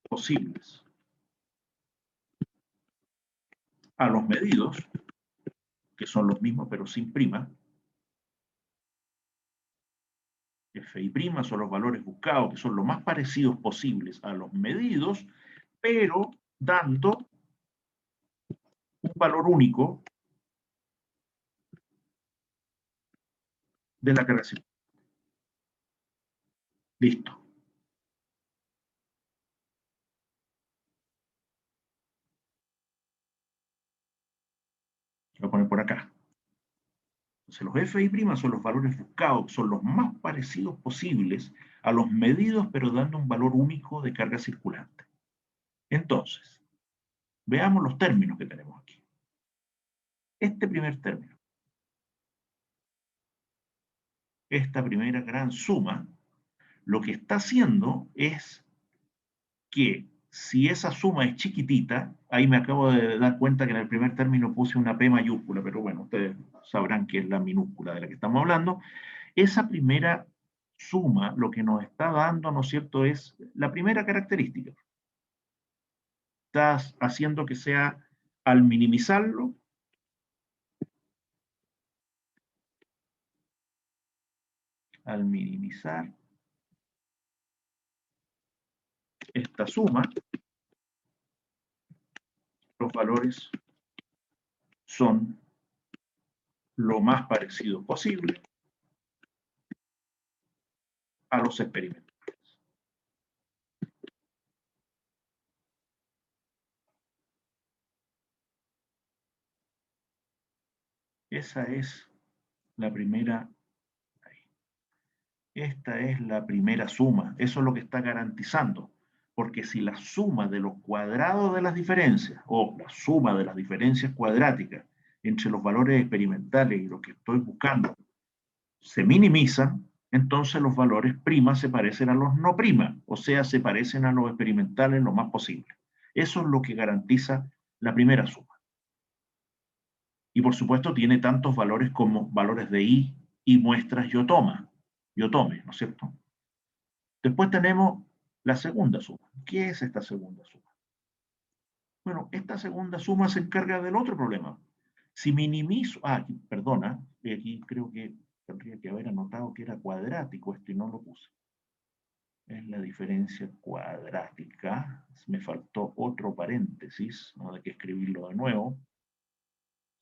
posibles a los medidos, que son los mismos pero sin prima. F y prima son los valores buscados, que son lo más parecidos posibles a los medidos, pero dando un valor único de la carga circular. Listo. Lo voy a poner por acá. Entonces los F y' son los valores buscados, son los más parecidos posibles a los medidos, pero dando un valor único de carga circulante. Entonces, veamos los términos que tenemos aquí. Este primer término, esta primera gran suma, lo que está haciendo es que si esa suma es chiquitita, ahí me acabo de dar cuenta que en el primer término puse una P mayúscula, pero bueno, ustedes sabrán que es la minúscula de la que estamos hablando. Esa primera suma lo que nos está dando, ¿no es cierto?, es la primera característica. Estás haciendo que sea, al minimizarlo, al minimizar esta suma, los valores son lo más parecidos posible a los experimentales. Esa es la primera. Esta es la primera suma. Eso es lo que está garantizando. Porque si la suma de los cuadrados de las diferencias, o la suma de las diferencias cuadráticas entre los valores experimentales y lo que estoy buscando, se minimizan, entonces los valores prima se parecen a los no prima, o sea, se parecen a los experimentales lo más posible. Eso es lo que garantiza la primera suma. Y por supuesto tiene tantos valores como valores de I y muestras yotome, ¿no es cierto? Después tenemos la segunda suma. ¿Qué es esta segunda suma? Bueno, esta segunda suma se encarga del otro problema. Si minimizo, perdona, aquí creo que tendría que haber anotado que era cuadrático esto y no lo puse. Es la diferencia cuadrática. Me faltó otro paréntesis, no hay que escribirlo de nuevo.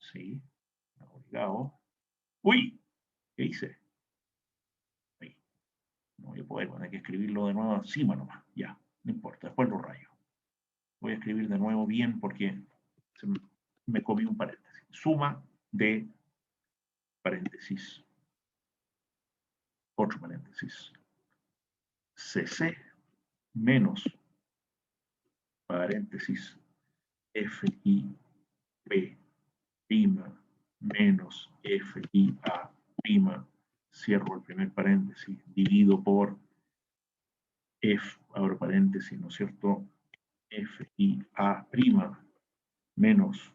Sí, obligado. ¡Uy! ¿Qué hice? Ahí. No voy a poder, hay que escribirlo de nuevo encima nomás. Ya, no importa, después lo rayo. Voy a escribir de nuevo bien porque me comí un paréntesis. Suma de paréntesis, otro paréntesis, CC menos paréntesis FIP prima menos FIA prima, cierro el primer paréntesis, divido por F, abro paréntesis, ¿no es cierto? FIA prima menos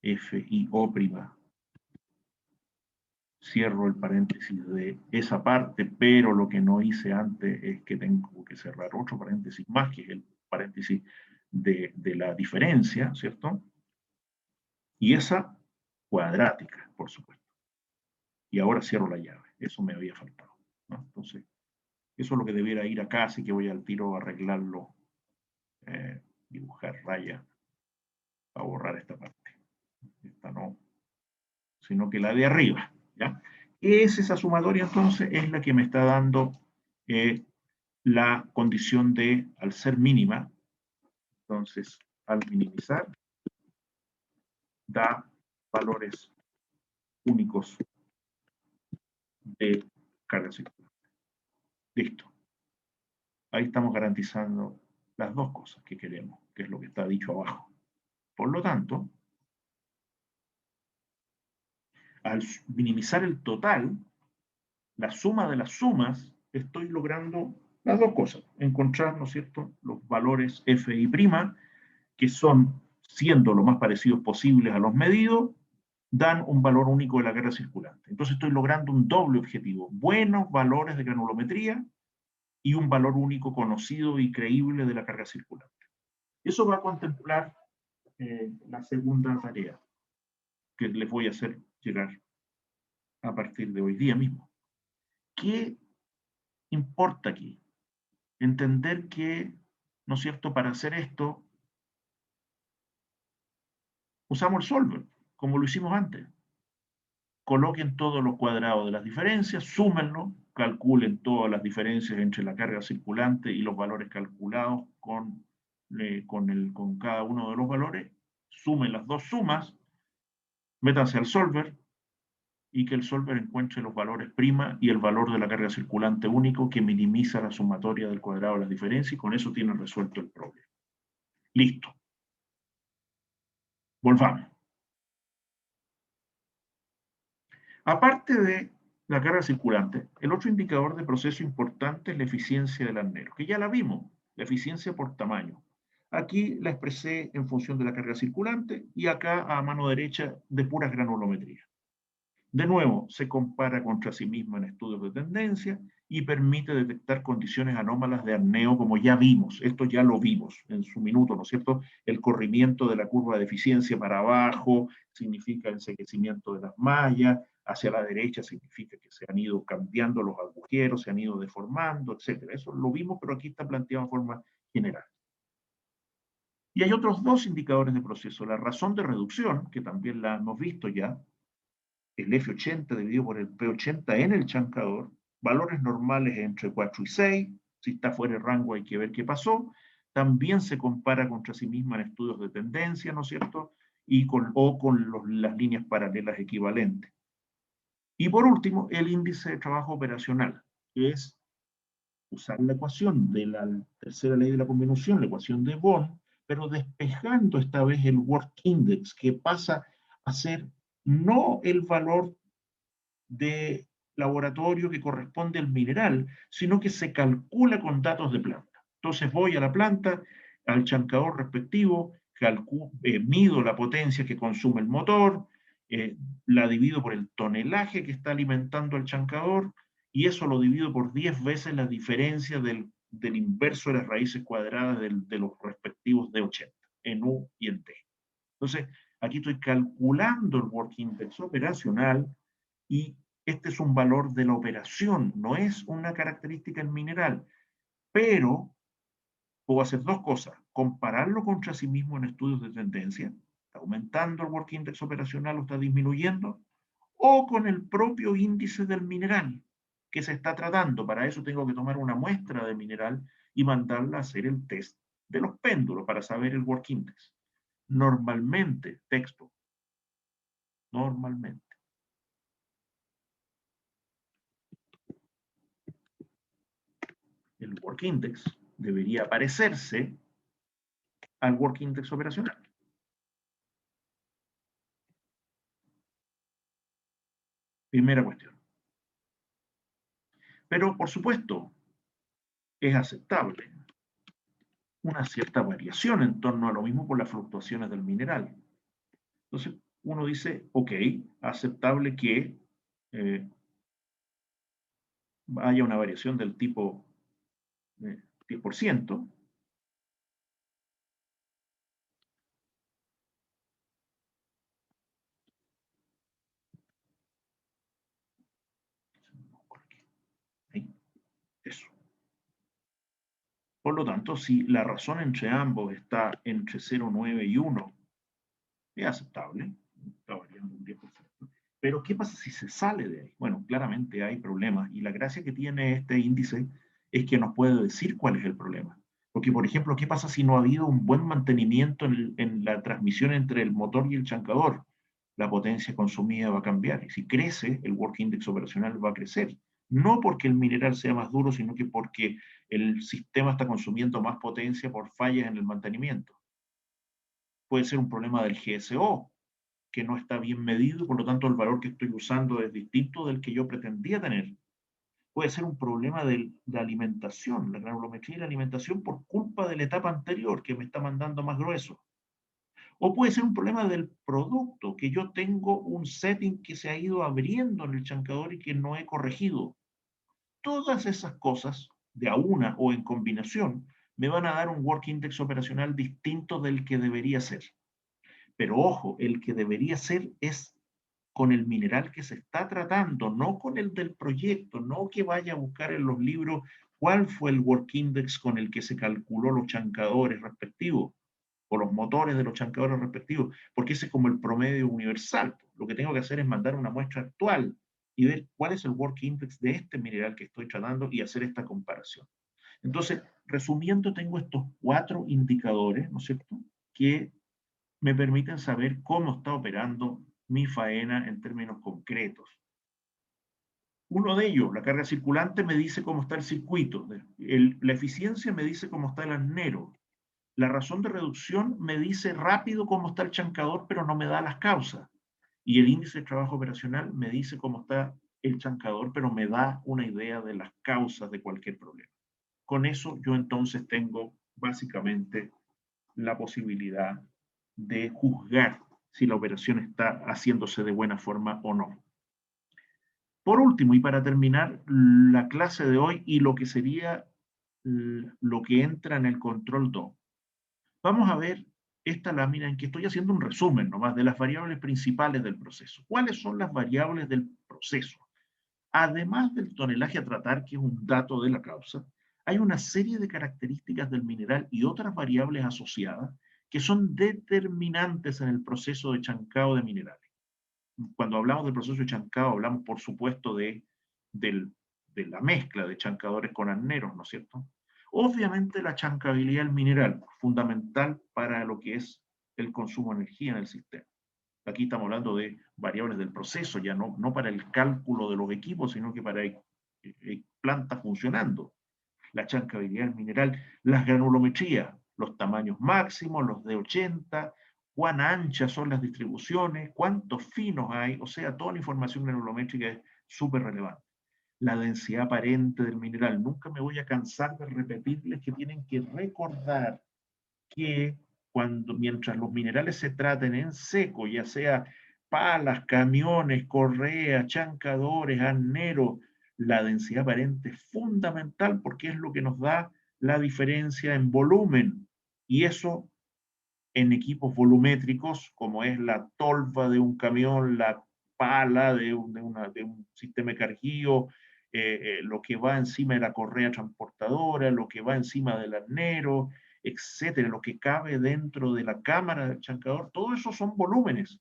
FIO prima, cierro el paréntesis de esa parte, pero lo que no hice antes es que tengo que cerrar otro paréntesis más, que es el paréntesis de la diferencia, ¿cierto? Y esa cuadrática, por supuesto. Y ahora cierro la llave, eso me había faltado, ¿no? Entonces, eso es lo que debiera ir acá, así que voy al tiro a arreglarlo, dibujar raya, a borrar esta parte. Esta no, sino que la de arriba, ¿ya? ¿Qué es esa sumatoria entonces? Es la que me está dando la condición de, al ser mínima, entonces al minimizar, da valores únicos de carga circular. Listo. Ahí estamos garantizando las dos cosas que queremos, que es lo que está dicho abajo. Por lo tanto, al minimizar el total, la suma de las sumas, estoy logrando las dos cosas. Encontrar, ¿no es cierto?, los valores F y prima, que son, siendo lo más parecidos posibles a los medidos, dan un valor único de la carga circulante. Entonces estoy logrando un doble objetivo: buenos valores de granulometría y un valor único conocido y creíble de la carga circulante. Eso va a contemplar la segunda tarea que les voy a hacer llegar a partir de hoy día mismo. ¿Qué importa aquí? Entender que, ¿no es cierto?, para hacer esto usamos el solver, como lo hicimos antes. Coloquen todos los cuadrados de las diferencias, súmenlo, calculen todas las diferencias entre la carga circulante y los valores calculados con cada uno de los valores, sumen las dos sumas, métanse al solver y que el solver encuentre los valores prima y el valor de la carga circulante único que minimiza la sumatoria del cuadrado de las diferencias, y con eso tienen resuelto el problema. Listo. Volvamos. Aparte de la carga circulante, el otro indicador de proceso importante es la eficiencia del arnero, que ya la vimos, la eficiencia por tamaño. Aquí la expresé en función de la carga circulante y acá a mano derecha de puras granulometrías. De nuevo, se compara contra sí misma en estudios de tendencia y permite detectar condiciones anómalas de arneo, como ya vimos. Esto ya lo vimos en su minuto, ¿no es cierto? El corrimiento de la curva de eficiencia para abajo significa enseguecimiento de las mallas, hacia la derecha significa que se han ido cambiando los agujeros, se han ido deformando, etc. Eso lo vimos, pero aquí está planteado de forma general. Y hay otros dos indicadores de proceso: la razón de reducción, que también la hemos visto ya, el F80 dividido por el P80 en el chancador, valores normales entre 4 y 6, si está fuera de rango hay que ver qué pasó. También se compara contra sí misma en estudios de tendencia, ¿no es cierto? O con las líneas paralelas equivalentes. Y por último, el índice de trabajo operacional, que es usar la ecuación de la tercera ley de la convolución, la ecuación de Bond, pero despejando esta vez el work index, que pasa a ser no el valor de laboratorio que corresponde al mineral, sino que se calcula con datos de planta. Entonces voy a la planta, al chancador respectivo, mido la potencia que consume el motor, la divido por el tonelaje que está alimentando el chancador, y eso lo divido por 10 veces la diferencia del inverso de las raíces cuadradas de los respectivos de 80, en U y en T. Entonces, aquí estoy calculando el work index operacional, y este es un valor de la operación, no es una característica en mineral, pero puedo hacer dos cosas: compararlo contra sí mismo en estudios de tendencia, está aumentando el work index operacional o está disminuyendo, o con el propio índice del mineral que se está tratando. Para eso tengo que tomar una muestra de mineral y mandarla a hacer el test de los péndulos para saber el work index. Normalmente, normalmente, el work index debería parecerse al work index operacional. Primera cuestión. Pero, por supuesto, es aceptable una cierta variación en torno a lo mismo por las fluctuaciones del mineral. Entonces, uno dice, ok, aceptable que haya una variación del tipo 10%, eso. Por lo tanto, si la razón entre ambos está entre 0,9 y 1, es aceptable, está variando un 10%. Pero, ¿qué pasa si se sale de ahí? Bueno, claramente hay problemas, y la gracia que tiene este índice es que nos puede decir cuál es el problema. Porque, por ejemplo, ¿qué pasa si no ha habido un buen mantenimiento en la transmisión entre el motor y el chancador? La potencia consumida va a cambiar, y si crece, el work index operacional va a crecer. No porque el mineral sea más duro, sino que porque el sistema está consumiendo más potencia por fallas en el mantenimiento. Puede ser un problema del GSO, que no está bien medido, y por lo tanto el valor que estoy usando es distinto del que yo pretendía tener. Puede ser un problema de alimentación, la granulometría y la alimentación, por culpa de la etapa anterior, que me está mandando más grueso. O puede ser un problema del producto, que yo tengo un setting que se ha ido abriendo en el chancador y que no he corregido. Todas esas cosas, de a una o en combinación, me van a dar un work index operacional distinto del que debería ser. Pero ojo, el que debería ser es con el mineral que se está tratando, no con el del proyecto, no que vaya a buscar en los libros cuál fue el work index con el que se calculó los chancadores respectivos o los motores de los chancadores respectivos, porque ese es como el promedio universal. Lo que tengo que hacer es mandar una muestra actual y ver cuál es el work index de este mineral que estoy tratando y hacer esta comparación. Entonces, resumiendo, tengo estos 4 indicadores, ¿no es cierto?, que me permiten saber cómo está operando mi faena en términos concretos. Uno de ellos, la carga circulante, me dice cómo está el circuito. La eficiencia me dice cómo está el arnero. La razón de reducción me dice rápido cómo está el chancador, pero no me da las causas. Y el índice de trabajo operacional me dice cómo está el chancador, pero me da una idea de las causas de cualquier problema. Con eso yo entonces tengo básicamente la posibilidad de juzgar si la operación está haciéndose de buena forma o no. Por último, y para terminar la clase de hoy y lo que sería lo que entra en el control 2, vamos a ver esta lámina en que estoy haciendo un resumen nomás de las variables principales del proceso. ¿Cuáles son las variables del proceso? Además del tonelaje a tratar, que es un dato de la causa, hay una serie de características del mineral y otras variables asociadas que son determinantes en el proceso de chancado de minerales. Cuando hablamos del proceso de chancado, hablamos, por supuesto, de la mezcla de chancadores con arneros, ¿no es cierto? Obviamente la chancabilidad del mineral, fundamental para lo que es el consumo de energía en el sistema. Aquí estamos hablando de variables del proceso, ya no para el cálculo de los equipos, sino que para plantas funcionando. La chancabilidad del mineral, las granulometrías, los tamaños máximos, los de 80, cuán anchas son las distribuciones, cuántos finos hay, o sea, toda la información granulométrica es súper relevante. La densidad aparente del mineral, nunca me voy a cansar de repetirles que tienen que recordar que mientras los minerales se traten en seco, ya sea palas, camiones, correas, chancadores, arneros, la densidad aparente es fundamental porque es lo que nos da la diferencia en volumen. Y eso en equipos volumétricos, como es la tolva de un camión, la pala de un sistema de carguío, lo que va encima de la correa transportadora, lo que va encima del arnero, etcétera, lo que cabe dentro de la cámara del chancador, todo eso son volúmenes,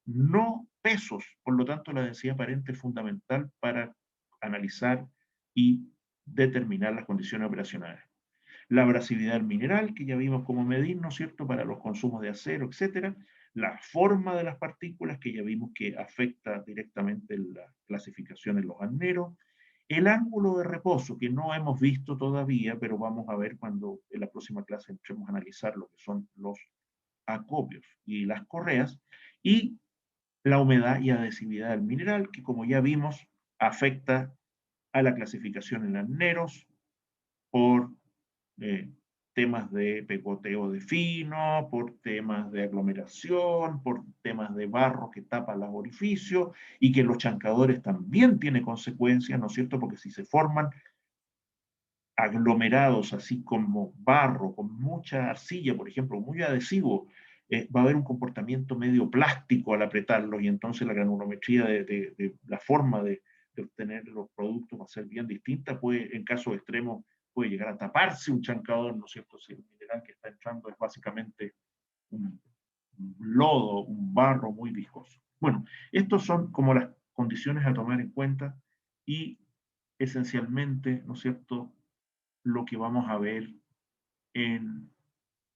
no pesos. Por lo tanto, la densidad aparente es fundamental para analizar y determinar las condiciones operacionales. La abrasividad del mineral, que ya vimos cómo medir, ¿no es cierto?, para los consumos de acero, etcétera. La forma de las partículas, que ya vimos que afecta directamente la clasificación en los arneros. El ángulo de reposo, que no hemos visto todavía, pero vamos a ver cuando en la próxima clase entremos a analizar lo que son los acopios y las correas. Y la humedad y adhesividad del mineral, que como ya vimos, afecta a la clasificación en arneros por eh, temas de pegoteo de fino, por temas de aglomeración, por temas de barro que tapa los orificios y que los chancadores también tiene consecuencias, ¿no es cierto? Porque si se forman aglomerados así como barro, con mucha arcilla, por ejemplo, muy adhesivo, va a haber un comportamiento medio plástico al apretarlo y entonces la granulometría de la forma de obtener los productos va a ser bien distinta, puede, en casos extremos puede llegar a taparse un chancador, ¿no es cierto? Si el mineral que está entrando es básicamente un, un lodo, un barro muy viscoso. Bueno, estos son como las condiciones a tomar en cuenta y esencialmente, ¿no es cierto?, lo que vamos a ver en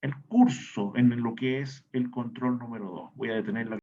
el curso, en lo que es el control número 2. Voy a detener la